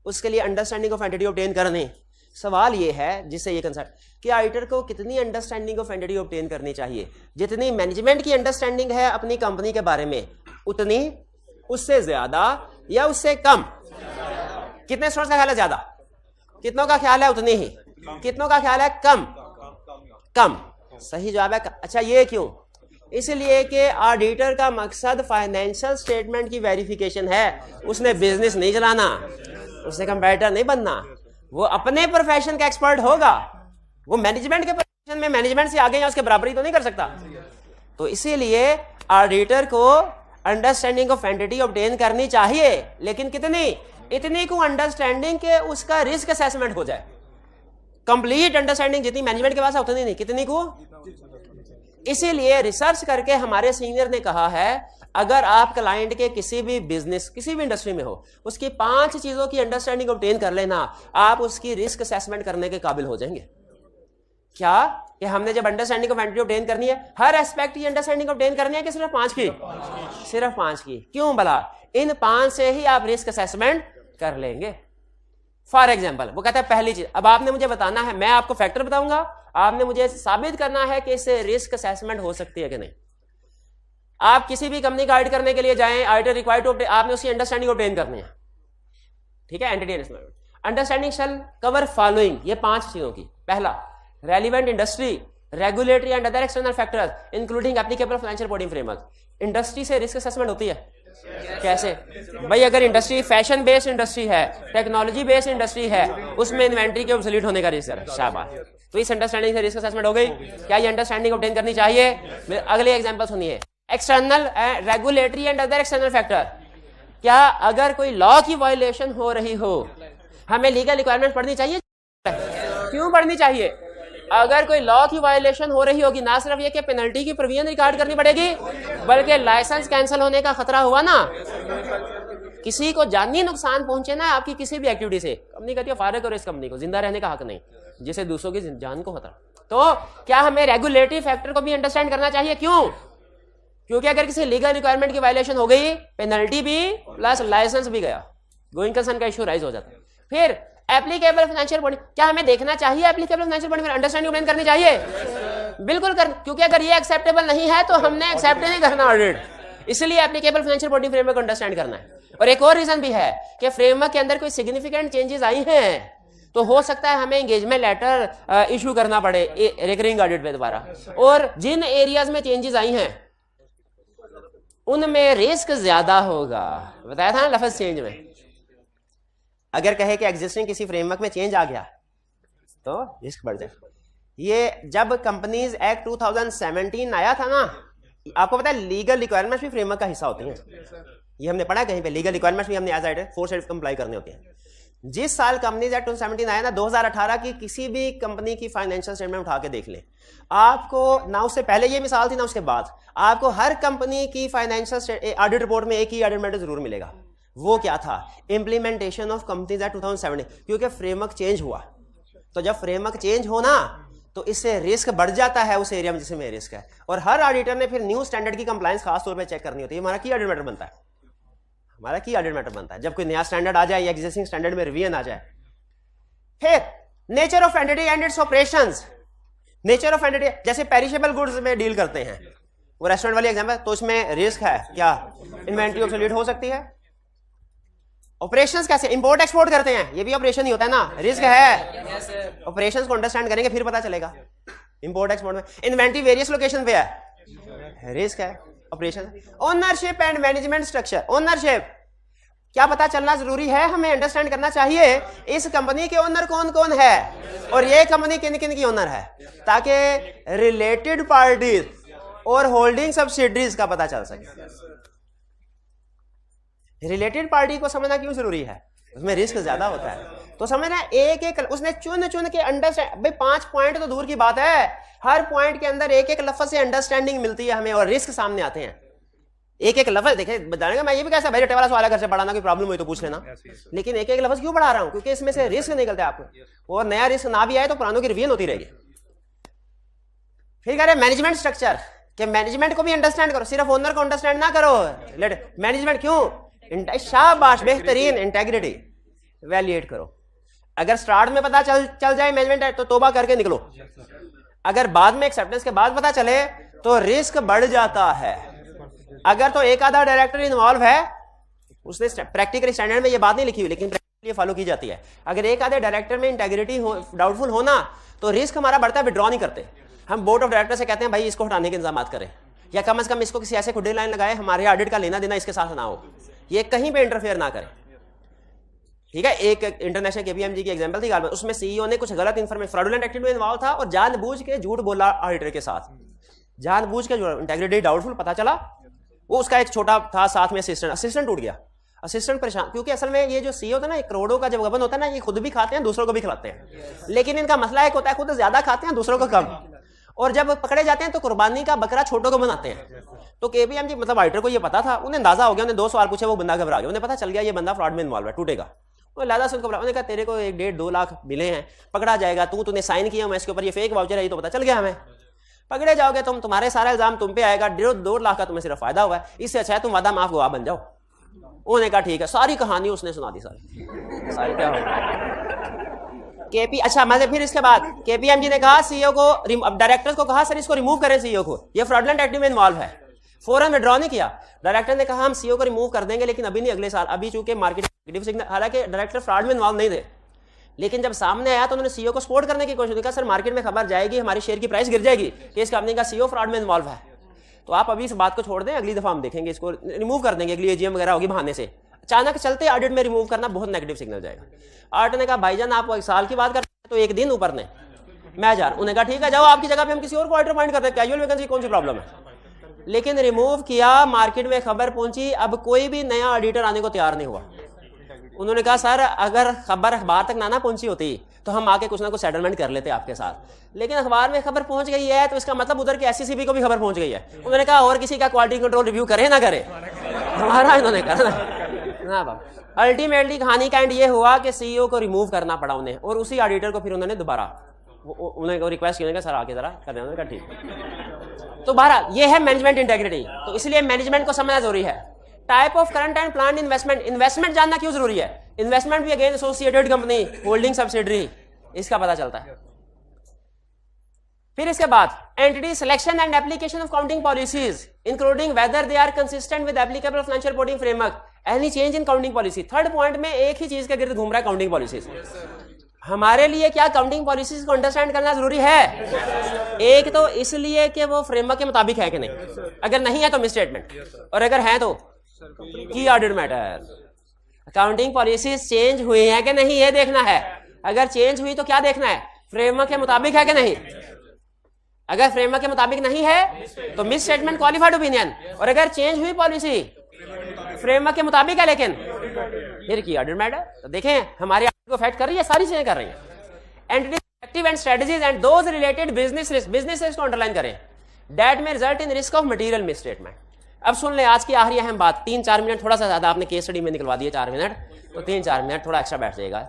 S2: उसके लिए अंडरस्टैंडिंग ऑफ एंटिटी ऑब्टेन करनी। सवाल ये है जिससे ये कंसेप्ट कि ऑडिटर को कितनी अंडरस्टैंडिंग ऑफ एंटिटी ऑब्टेन करनी चाहिए? जितनी मैनेजमेंट की अंडरस्टैंडिंग है अपनी कंपनी के बारे में उतनी, उससे ज्यादा, या उससे कम? कितने स्टूडेंट्स का ख्याल है ज्यादा? कितनों का ख्याल है उतनी ही? कितनों का ख्याल है कम? कम। सही जवाब है कम। अच्छा, ये क्यों? इसलिए कि ऑडिटर का मकसद फाइनेंशियल स्टेटमेंट की वेरिफिकेशन है, उसने बिजनेस नहीं चलाना, उसने कंपेटिटर नहीं बनना, वो अपने प्रोफेशन का एक्सपर्ट होगा। वो मैनेजमेंट के प्रोफेशन में मैनेजमेंट से आगे या उसके बराबरी तो नहीं कर सकता। तो इसीलिए ऑडिटर को अंडरस्टैंडिंग ऑफ एंटिटी ऑब्टेन करनी चाहिए, लेकिन कितनी? इतनी को अंडरस्टैंडिंग के उसका रिस्क असेसमेंट हो जाए। कंप्लीट अंडरस्टैंडिंग जितनी मैनेजमेंट के पास है उतनी नहीं, कितनी को? इसीलिए रिसर्च करके हमारे सीनियर ने कहा है अगर आप क्लाइंट के किसी भी बिजनेस, किसी भी इंडस्ट्री में हो, उसकी 5 चीजों की अंडरस्टैंडिंग ऑब्टेन कर लेना, आप उसकी रिस्क असेसमेंट करने के काबिल हो जाएंगे। क्या कि हमने जब अंडरस्टैंडिंग ऑफ एंटिटी ऑब्टेन करनी है, हर एस्पेक्ट की अंडरस्टैंडिंग ऑब्टेन करनी है कि सिर्फ 5 की? सिर्फ 5 की। क्यों भला? इन 5 से ही आप रिस्क असेसमेंट कर लेंगे। फॉर एग्जाम्पल, वो कहता है पहली चीज, अब आपने मुझे बताना है, मैं आपको फैक्टर बताऊंगा, आपने मुझे साबित करना है कि इससे रिस्क असेसमेंट हो सकती है कि नहीं। आप किसी भी कंपनी का ऑडिट करने के लिए जाएं, ऑडिटर रिक्वायर्ड टू, आपने उसकी अंडरस्टैंडिंग ऑब्टेन करनी है। ठीक है, एंटिटी अंडरस्टैंडिंग शैल कवर फॉलोइंग, ये 5 चीजों की। पहला, relevant industry, regulatory and other external factors including applicable financial reporting framework. Industry से रिस्क असेसमेंट होती है कैसे? भाई अगर इंडस्ट्री फैशन बेस्ड इंडस्ट्री है, टेक्नोलॉजी बेस्ड इंडस्ट्री है, उसमें इन्वेंट्री के ऑब्सोलीट होने का रिस्क है। शाबाश, तो इस अंडरस्टैंडिंग से रिस्क असेसमेंट हो गई। क्या ये अंडरस्टैंडिंग ऑब्टेन करनी चाहिए? अगले एग्जांपल सुनिए। External regulatory and other external factor, क्या अगर कोई लॉ की वायलेशन हो रही हो, हमें लीगल रिक्वायरमेंट पढ़नी चाहिए? क्यों पढ़नी चाहिए? अगर कोई लॉ की वायलेशन हो रही होगी, ना सिर्फ ये कि पेनल्टी की प्रोविजन रिकॉर्ड करनी पड़ेगी, बल्कि लाइसेंस कैंसिल होने का खतरा हुआ ना, किसी को जानी नुकसान पहुंचे ना आपकी किसी भी एक्टिविटी से, कंपनी कहती है फारिग करो इस कंपनी को, जिंदा रहने का हक नहीं, जिसे दूसरों की जान को खतरा। तो क्या हमें रेगुलेटरी फैक्टर को भी अंडरस्टैंड करना चाहिए? क्यों? क्योंकि अगर किसी लीगल रिक्वायरमेंट की वायलेशन हो गई, पेनल्टी भी प्लस लाइसेंस भी गया, गोइंग कंसर्न का इशू राइज हो जाता है। फिर एप्लीकेबल फाइनेंशियल बॉडी, क्या हमें देखना चाहिए एप्लीकेबल फाइनेंशियल बॉडी में अंडरस्टैंडिंग ऑब्टेन करनी चाहिए? बिल्कुल कर, क्योंकि अगर ये एक्सेप्टेबल नहीं है तो हमने एक्सेप्ट नहीं करना ऑडिट, इसलिए applicable financial body framework understand करना है। और एक और रीजन भी है कि फ्रेमवर्क के अंदर कोई सिग्निफिकेंट चेंजेस आई हैं तो हो सकता है हमें एंगेजमेंट लेटर इशू करना पड़े रिकरिंग ऑडिट में दोबारा, और जिन एरियाज में चेंजेस आई हैं उनमें रिस्क ज्यादा होगा। बताया था ना लफ्ज चेंज में, अगर कहे कि एग्जिस्टिंग किसी फ्रेमवर्क में चेंज आ गया तो रिस्क बढ़ जाए। ये जब कंपनीज एक्ट 2017 आया था ना, आपको पता है लीगल रिक्वायरमेंट्स भी फ्रेमवर्क का हिस्सा होती हैं। ये हमने पढ़ा कहीं पे, लीगल रिक्वायरमेंट्स भी हमने एज फोर्स कंप्लाई करने होते हैं। जिस साल कंपनीज एक्ट 2017 आया ना, 2018 की किसी भी कंपनी की फाइनेंशियल स्टेटमेंट उठा के देख लें, आपको ना उससे पहले ये मिसाल थी ना उसके बाद, आपको हर कंपनी की फाइनेंशियल ऑडिट रिपोर्ट में एक ही ऑडिट मैटर जरूर मिलेगा। वो क्या था? इंप्लीमेंटेशन ऑफ कंपनीज एक्ट 2017, क्योंकि फ्रेमवर्क चेंज हुआ। तो जब फ्रेमवर्क चेंज हो ना तो इससे रिस्क बढ़ जाता है उस एरिया में जिसमें रिस्क है, और हर ऑडिटर ने फिर न्यू स्टैंडर्ड की कंप्लायंस खास तौर पे चेक करनी होती है। हमारा की ऑडिट मैटर बनता है, हमारा की ऑडिट मैटर बनता है जब कोई नया स्टैंडर्ड आ जाए या एग्जिस्टिंग स्टैंडर्ड में रिवीजन आ जाए। फिर nature of entity and it's operations. Nature of entity, जैसे पेरिशेबल गुड्स में डील करते हैं, वो रेस्टोरेंट वाली एग्जांपल, तो इसमें रिस्क है क्या? इन्वेंटरी ऑब्सोल्यूट हो सकती है। ऑपरेशंस कैसे? इंपोर्ट एक्सपोर्ट करते हैं, ये भी ऑपरेशन ही होता है ना, रिस्क है। ऑपरेशंस को अंडरस्टैंड करेंगे फिर पता चलेगा। इंपोर्ट एक्सपोर्ट में इन्वेंटरी वेरियस लोकेशन पे है, रिस्क है, operation. Ownership and management structure. Ownership क्या पता चलना जरूरी है, हमें अंडरस्टैंड करना चाहिए इस कंपनी के ओनर कौन कौन है और ये कंपनी किन किन की ओनर है, ताकि रिलेटेड पार्टीज और होल्डिंग सब्सिडरीज का पता चल सके। रिलेटेड पार्टी को समझना क्यों जरूरी है? उसमें रिस्क ज्यादा होता है, तो समझना एक एक उसने चुन चुन के अंडरस्टैंड। भाई 5 पॉइंट तो दूर की बात है, हर पॉइंट के अंदर एक एक लफ्ज से अंडरस्टैंडिंग मिलती है हमें और रिस्क सामने आते हैं। एक एक लफ्ज देखे बताने, मैं ये भी कैसा भाई रटे वाला सवाल घर से पढ़ाना, कोई प्रॉब्लम हुई तो पूछ लेना, लेकिन एक एक लफ्ज क्यों पढ़ा रहा हूं? क्योंकि इसमें से रिस्क निकलते हैं आपको, और नया रिस्क ना भी आए तो पुरानों की रिवीजन होती रहेगी। फिर कह रहे मैनेजमेंट स्ट्रक्चर, कि मैनेजमेंट को भी अंडरस्टैंड करो, सिर्फ ओनर को अंडरस्टैंड ना करो। मैनेजमेंट क्यों? शाबाश, बेहतरीन, इंटेग्रिटी वैल्यूएट करो। अगर स्टार्ट में पता चल जाए मैनेजमेंट है तो तौबा करके निकलो, अगर बाद में एक्सेप्टेंस के बाद पता चले तो रिस्क बढ़ जाता है। अगर तो एक आधा डायरेक्टर इन्वॉल्व है, उसने प्रैक्टिकल स्टैंडर्ड में ये बात नहीं लिखी हुई लेकिन प्रैक्टिकली फॉलो की जाती है, अगर एक आधे डायरेक्टर में इंटेग्रिटी डाउटफुल होना तो रिस्क हमारा बढ़ता है, विड्रॉ नहीं करते। हम बोर्ड ऑफ डायरेक्टर से कहते हैं भाई इसको हटाने के इंतजाम करें, या कम से कम इसको किसी ऐसे खुदे लाइन लगाए हमारे ऑडिट का लेना देना इसके साथ ना हो, ये कहीं पे इंटरफेयर ना करे। ठीक है, एक इंटरनेशनल केपीएमजी की एग्जांपल थी, उसमें सीईओ ने कुछ गलत इन्फॉर्मेशन, फ्रॉडुलेंट एक्टिविटी में इन्वॉल्व था और जानबूझ के झूठ बोला ऑडिटर के साथ, जानबूझ के इंटेग्रिटी डाउटफुल पता चला। वो उसका एक छोटा था साथ में असिस्टेंट टूट गया, असिस्टेंट परेशान, क्योंकि असल में ये जो सीईओ होता है ना, करोड़ों का जब गबन होता है ना, ये खुद भी खाते हैं दूसरों को भी खिलाते हैं, लेकिन इनका मसला एक होता है खुद ज्यादा खाते हैं दूसरों को कम, और जब पकड़े जाते हैं तो कुर्बानी का बकरा छोटों को बनाते हैं। तो केपीएमजी मतलब ऑडिटर को ये पता था, उन्हें अंदाजा हो गया, उन्हें 2 सवाल पूछे, वो बंदा घबरा गया, उन्हें पता चल गया ये बंदा फ्रॉड में इन्वॉल्व है, टूटेगा। वो लादा से उनको उन्होंने कहा तेरे को 1-1.5-2 लाख मिले हैं, पकड़ा जाएगा, तूने साइन किया मैं इसके ऊपर, ये फेक वाउचर है, ये तो पता चल गया हमें, पकड़े जाओगे तुम, तुम्हारे सारा इल्जाम तुम पे आएगा, 1.5-2 लाख का तुम्हें सिर्फ फायदा हुआ है, इससे अच्छा है तुम वादा माफ गवाह बन जाओ। उन्होंने कहा ठीक है, सारी कहानी उसने सुना दी, सारी क्या अच्छा मजे। फिर इसके बाद केपीएमजी ने कहा सीईओ को, डायरेक्टर्स को कहा सर इसको रिमूव करें सीईओ को, ये फ्रॉडलेंट एक्टिविटी में इन्वॉल्व है, फौरन विड्रॉ नहीं किया। डायरेक्टर ने कहा हम सीईओ को रिमूव कर देंगे लेकिन अभी नहीं, अगले साल, अभी चूंकि मार्केट नेगेटिव सिग्नल, हालांकि डायरेक्टर फ्रॉड में इन्वॉल्व नहीं थे, लेकिन जब सामने आया तो उन्होंने सीईओ को सपोर्ट करने की कोशिश की, सर मार्केट में खबर जाएगी, हमारी शेयर की प्राइस गिर जाएगी कि इस कंपनी का सीईओ फ्रॉड में इन्वॉल्व है, तो आप अभी इस बात को छोड़ दें, अगली दफा हम देखेंगे, इसको रिमूव कर देंगे, अगली एजीएम वगैरह होगी बहाने से। अचानक चलते ऑडिट में रिमूव करना बहुत नेगेटिव सिग्नल जाएगा। ऑडिटर ने कहा भाईजान आप 1 साल की बात करते हैं तो 1 दिन ऊपर ने, मैं जा रहा हूं। उन्होंने कहा ठीक है जाओ, आपकी जगह पे हम किसी और को ऑडिटर अपॉइंट करते हैं, कैजुअल वैकेंसी कौन सी प्रॉब्लम है, लेकिन रिमूव किया, मार्केट में खबर पहुंची, अब कोई भी नया ऑडिटर आने को तैयार नहीं हुआ। उन्होंने कहा सर अगर खबर अखबार तक ना पहुंची होती तो हम आके कुछ ना कुछ सेटलमेंट कर लेते आपके साथ, लेकिन अखबार में खबर पहुंच गई है तो इसका मतलब उधर के एससीसीबी को भी खबर पहुंच गई है। उन्होंने कहा और किसी का क्वालिटी कंट्रोल रिव्यू करे ना करे, हमारा इन्होंने कहा ना बाबा। अल्टीमेटली कहानी का एंड ये हुआ कि सीईओ को रिमूव करना पड़ा उन्हें, और उसी ऑडिटर को फिर उन्होंने दोबारा उन्हें रिक्वेस्ट किया सर आके जरा कर देना, उन्होंने कहा ठीक। तो बहरहाल ये है मैनेजमेंट इंटेग्रिटी, तो इसलिए मैनेजमेंट को समझना जरूरी है। Type of current and plan investment, investment जानना क्यों जरूरी है? इन्वेस्टमेंट भी again associated company, holding subsidiary, इसका पता चलता है। फिर इसके बाद entity selection and application of counting policies including whether they are consistent with applicable financial reporting framework, any change in counting policy. Third point में एक ही चीज के गिर्द घूम रहा है, काउंटिंग पॉलिसीज। हमारे लिए क्या काउंटिंग पॉलिसीज को अंडरस्टैंड करना जरूरी है? एक तो इसलिए कि वो फ्रेमवर्क के मुताबिक है कि नहीं, अगर नहीं है तो मिसस्टेटमेंट, और अगर है तो की audit matter. Accounting policies change हुई है कि नहीं ये देखना है, अगर चेंज हुई तो क्या देखना है, फ्रेमवर्क के मुताबिक है कि नहीं। अगर फ्रेमवर्क के मुताबिक नहीं है तो मिस स्टेटमेंट क्वालिफाइड ओपिनियन, और अगर चेंज हुई पॉलिसी फ्रेमवर्क के मुताबिक है लेकिन फिर की ऑडिट मैटर। तो देखें हमारे को अफेक्ट कर रही है, सारी चीजें कर रही है। Entity active and strategies and those related business risk को अंडरलाइन करें दैट में result in risk of material misstatement. अब सुन ले आज की आखिरी अहम बात, 3-4 मिनट, थोड़ा सा ज्यादा आपने केस स्टडी में निकलवा दिए 4 मिनट, तो 3-4 मिनट थोड़ा एक्स्ट्रा बैठ जाएगा।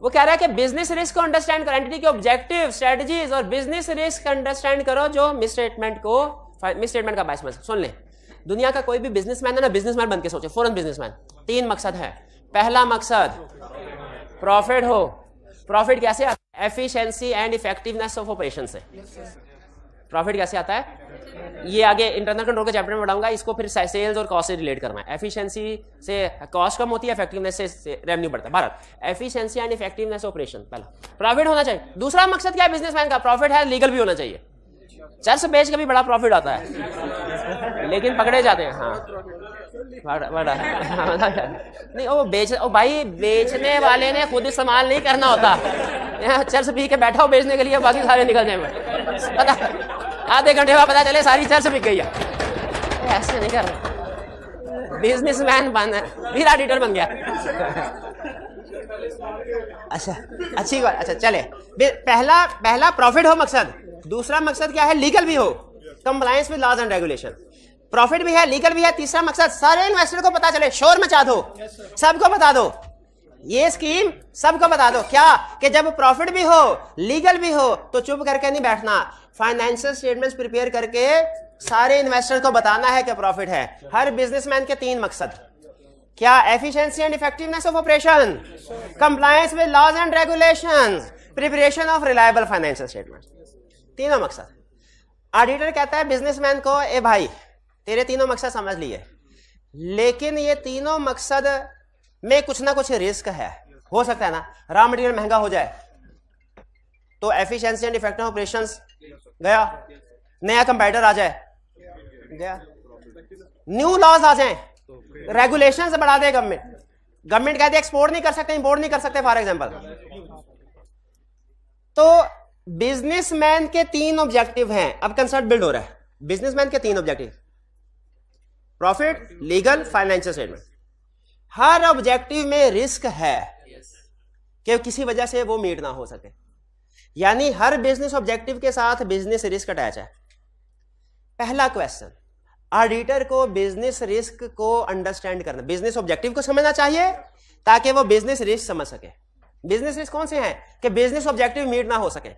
S2: वो कह रहा है कि बिजनेस रिस्क को अंडरस्टैंड करो, एंटिटी के ऑब्जेक्टिव स्ट्रेटजीज और बिजनेस रिस्क अंडरस्टैंड करो जो मिसस्टेटमेंट का बायस बन। सुन ले, दुनिया का कोई भी बिजनेसमैन है ना, बिजनेसमैन बन के सोचे, फॉरेन बिजनेसमैन, 3 मकसद है। पहला मकसद प्रॉफिट हो। प्रॉफिट कैसे आता है? Efficiency and effectiveness of operation से। प्रॉफिट कैसे आता है? ये आगे इंटरनल कंट्रोल के चैप्टर में पढ़ाऊंगा, इसको फिर सेल्स और कॉस्ट से रिलेट करना है। एफिशिएंसी से कॉस्ट कम होती है, इफेक्टिवनेस से रेवेन्यू बढ़ता है। Bharat efficiency and effectiveness operation, पहला प्रॉफिट होना चाहिए। दूसरा मकसद क्या है बिजनेसमैन का? प्रॉफिट है, लीगल भी होना चाहिए। चर्च बेच के भी बड़ा प्रॉफिट आता है लेकिन पकड़े जाते हैं। हाँ बड़ा नहीं, वो भाई बेचने वाले ने खुद इस्तेमाल नहीं करना होता, यहाँ चर्च पी के बैठा हो बेचने के लिए, बाकी सारे निकल जाए, पता आधे घंटे बाद पता चले सारी चर्च बिक गई है। ऐसे नहीं कर, बिजनेसमैन बन, फिर ऑडिटर बन गया। अच्छा अच्छी बात। अच्छा चले, पहला प्रॉफिट हो मकसद। दूसरा मकसद क्या है? लीगल भी हो, compliance with laws and regulation. Profit भी है, लीगल भी है। तीसरा मकसद सारे इन्वेस्टर को पता चले, शोर मचा दो, सबको बता दो, ये स्कीम सबको बता दो। क्या कि जब प्रॉफिट भी हो, लीगल भी हो, तो चुप करके नहीं बैठना, फाइनेंशियल स्टेटमेंट्स प्रिपेयर करके सारे इन्वेस्टर को बताना है कि प्रॉफिट है। हर बिजनेसमैन के 3 मकसद क्या? Efficiency and effectiveness of operation, compliance with laws and regulations, preparation of reliable financial statements. तीनों मकसद। ऑडिटर कहता है बिजनेसमैन को, ए भाई तेरे तीनों मकसद समझ लिए, लेकिन ये तीनों मकसद में कुछ ना कुछ रिस्क है। हो सकता है ना रॉ मटेरियल महंगा हो जाए, तो एफिशिएंसी एंड इफेक्टिव ऑपरेशंस गया, नया कंप्यूटर आ जाए गया, न्यू लॉज आ जाए, रेगुलेशंस बढ़ा दे गवर्नमेंट कहते एक्सपोर्ट नहीं कर सकते, इंपोर्ट नहीं कर सकते फॉर एग्जांपल। तो बिजनेसमैन के 3 ऑब्जेक्टिव हैं। अब कंसेप्ट बिल्ड हो रहा है। बिजनेसमैन के 3 objective, profit, legal, financial statement. हर ऑब्जेक्टिव में रिस्क है कि किसी वजह से वो मीट ना हो सके, यानी हर बिजनेस ऑब्जेक्टिव के साथ बिजनेस रिस्क अटैच है। पहला क्वेश्चन, ऑडिटर को बिजनेस रिस्क को अंडरस्टैंड करना, बिजनेस ऑब्जेक्टिव को समझना चाहिए ताकि वो बिजनेस रिस्क समझ सके। बिजनेस रिस्क कौन से हैं कि बिजनेस ऑब्जेक्टिव मीट ना हो सके।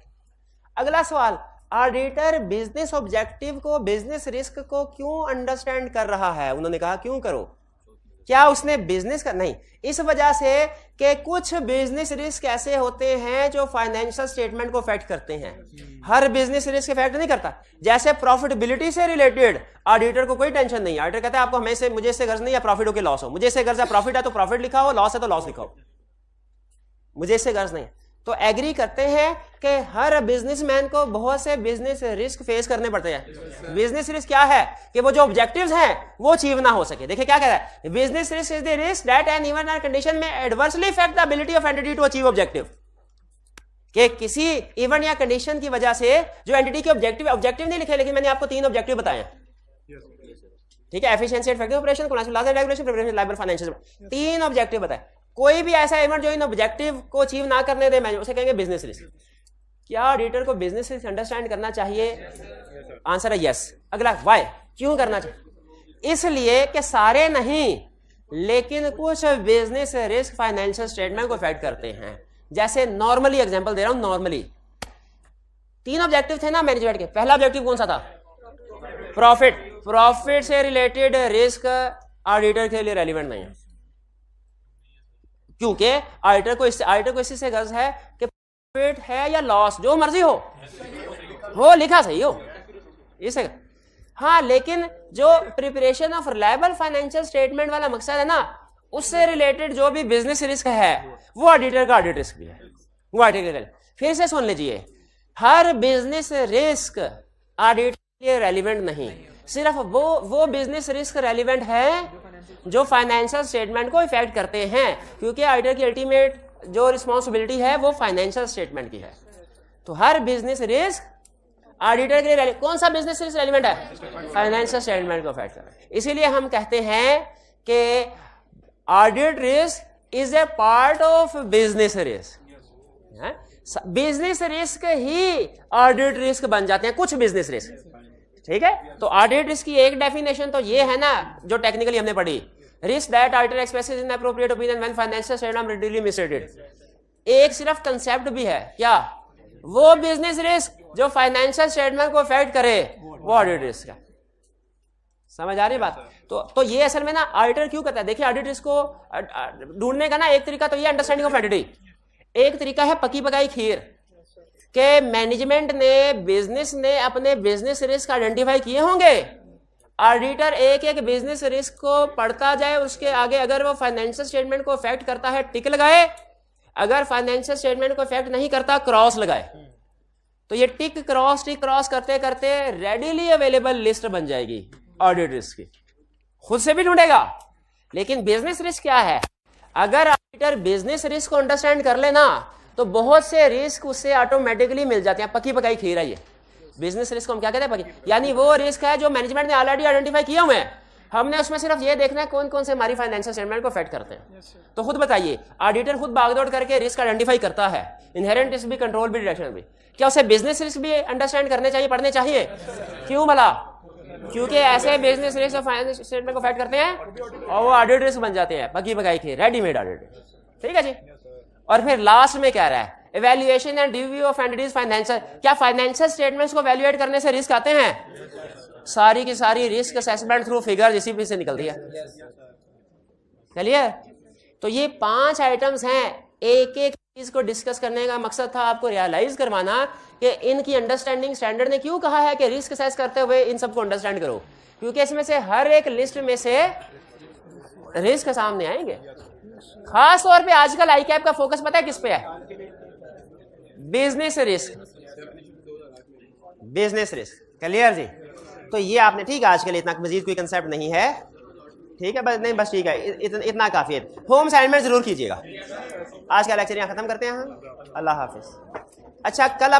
S2: अगला सवाल, ऑडिटर बिजनेस ऑब्जेक्टिव को, बिजनेस रिस्क को क्यों अंडरस्टैंड कर रहा है? उन्होंने कहा क्यों करो, क्या उसने बिजनेस का नहीं, इस वजह से कि कुछ बिजनेस रिस्क ऐसे होते हैं जो फाइनेंशियल स्टेटमेंट को अफेक्ट करते हैं। हर बिजनेस रिस्क अफेक्ट नहीं करता। जैसे प्रॉफिटेबिलिटी से रिलेटेड ऑडिटर को कोई टेंशन नहीं है। ऑडिटर कहता है आपको हमें मुझे इससे गर्ज नहीं है प्रॉफिट हो कि लॉस हो, मुझे इससे गर्ज है प्रॉफिट है तो प्रॉफिट लिखा हो, लॉस है तो लॉस लिखा हो, मुझे इससे गर्ज नहीं है। तो एग्री करते हैं कि हर बिजनेसमैन को बहुत से बिजनेस रिस्क फेस करने पड़ते हैं। बिजनेस रिस्क क्या है कि वो जो ऑब्जेक्टिव्स हैं वो अचीव ना हो सके। देखिए क्या कह रहा है, business risk is the risk that an event or condition may adversely affect the ability of entity to achieve objective. कि किसी इवेंट या कंडीशन की वजह से जो एंटिटी के ऑब्जेक्टिव नहीं लिखे, लेकिन मैंने आपको 3 ऑब्जेक्टिव बताए, ठीक है, efficiency, effective operation, regulation, liable financial, 3 objective बताए। कोई भी ऐसा इवेंट जो इन ऑब्जेक्टिव को अचीव ना करने दे, उसे कहेंगे बिजनेस रिस्क। क्या ऑडिटर को बिजनेस रिस्क अंडरस्टैंड करना चाहिए? आंसर है यस। अगला, व्हाई, क्यों करना चाहिए? इसलिए कि सारे नहीं, लेकिन कुछ बिजनेस रिस्क फाइनेंशियल स्टेटमेंट को अफेक्ट करते हैं। जैसे नॉर्मली एग्जांपल दे रहा हूं, नॉर्मली 3 ऑब्जेक्टिव थे ना मैनेजमेंट के। पहला ऑब्जेक्टिव कौन सा था? प्रॉफिट। प्रॉफिट से रिलेटेड रिस्क ऑडिटर के लिए रेलिवेंट नहीं है, क्योंकि ऑडिटर को इसी से गर्ज है कि प्रॉफिट है या लॉस, जो मर्जी हो लिखा सही हो इसे। हाँ, लेकिन जो preparation of reliable financial statement वाला मकसद है ना, उससे रिलेटेड जो भी बिजनेस रिस्क है वो ऑडिटर का ऑडिट रिस्क भी है, वो ऑडिटर का। फिर से सुन लीजिए, हर बिजनेस रिस्क ऑडिट के लिए रेलिवेंट नहीं, सिर्फ वो बिजनेस रिस्क रेलिवेंट है जो फाइनेंशियल स्टेटमेंट को इफेक्ट करते हैं, क्योंकि ऑडिटर की अल्टीमेट जो रिस्पॉन्सिबिलिटी है वो फाइनेंशियल स्टेटमेंट की है। तो हर बिजनेस रिस्क ऑडिटर के लिए कौन सा बिजनेस रिस्क रेलिवेंट है? फाइनेंशियल स्टेटमेंट को अफेक्ट कर रहा है। इसीलिए हम कहते हैं कि audit risk is a part of business risk. Business risk he audit risk बन जाते हैं, कुछ बिजनेस रिस्क। ठीक है, तो ऑडिट रिस्क की एक डेफिनेशन तो ये है ना जो टेक्निकली हमने पढ़ी, risk that auditor expresses in appropriate opinion when financial statement relatively मिसस्टेटेड। एक सिर्फ कंसेप्ट भी है क्या, वो बिजनेस रिस्क जो फाइनेंशियल स्टेटमेंट को अफेक्ट करे वो ऑडिट रिस्क है। समझ आ रही बात? तो ये असल में ना ऑडिटर क्यों करता है, देखिए ऑडिट रिस्क को ढूंढने का ना एक तरीका तो ये अंडरस्टैंडिंग ऑफ एंटिटी, एक तरीका है पकी पकाई खीर के मैनेजमेंट ने, बिजनेस ने अपने बिजनेस रिस्क आइडेंटिफाई किए होंगे, ऑडिटर एक एक बिजनेस रिस्क को पढ़ता जाए, उसके आगे अगर वो फाइनेंशियल स्टेटमेंट को इफेक्ट करता है टिक लगाए, अगर फाइनेंशियल स्टेटमेंट को इफेक्ट नहीं करता क्रॉस लगाए। तो ये टिक क्रॉस करते करते रेडिली अवेलेबल लिस्ट बन जाएगी ऑडिट रिस्क की, खुद से भी ढूंढेगा। लेकिन बिजनेस रिस्क क्या है, अगर ऑडिटर बिजनेस रिस्क को अंडरस्टैंड कर लेना तो बहुत से रिस्क उससे ऑटोमेटिकली मिल जाते हैं। पकी पकाई खीर है ये बिजनेस रिस्क को हम क्या कहते हैं, पकी, यानी वो रिस्क है जो मैनेजमेंट ने ऑलरेडी आइडेंटिफाई किए हुए हैं, हमने उसमें सिर्फ ये देखना है कौन कौन से हमारी फाइनेंशियल स्टेटमेंट को अफेक्ट करते हैं। तो खुद बताइए, ऑडिटर खुद भागदौड़ करके रिस्क आइडेंटिफाई करता है, इनहेरेंट रिस्क भी, कंट्रोल भी, डिडक्शन भी, क्या उसे बिजनेस रिस्क भी अंडरस्टैंड करने चाहिए, पढ़ने चाहिए? क्यों भला? क्योंकि ऐसे बिजनेस रिस्क और फाइनेंशियल स्टेटमेंट को अफेक्ट करते हैं और वो ऑडिट रिस्क बन जाते हैं, पकी पकाई खीर, रेडीमेड ऑडिट। ठीक है जी। और फिर लास्ट में कह रहा है evaluation and review of entities financial, क्या फाइनेंशियल स्टेटमेंट्स को इवैल्यूएट करने से रिस्क आते हैं? सारी की सारी रिस्क असेसमेंट थ्रू फिगर इसी से निकलती है। चलिए, तो ये 5 आइटम्स हैं, एक एक चीज को डिस्कस करने का मकसद था आपको रियलाइज करवाना कि इनकी अंडरस्टैंडिंग स्टैंडर्ड ने क्यों कहा है कि रिस्क असेस करते हुए इन सबको अंडरस्टैंड करो, क्योंकि इसमें से हर एक लिस्ट में से रिस्क सामने आएंगे। खास तौर पे आजकल आईकैप का फोकस पता है किस पे है? Business risk.
S1: Business risk clear जी। तो ये आपने, ठीक है, आज के लिए इतना मजीद कोई कंसेप्ट नहीं है, ठीक है, बस नहीं, बस ठीक है, इतना काफी है। होम असाइनमेंट जरूर कीजिएगा। आज का लेक्चर यहाँ खत्म करते हैं। अल्लाह हाफिज। अच्छा, कल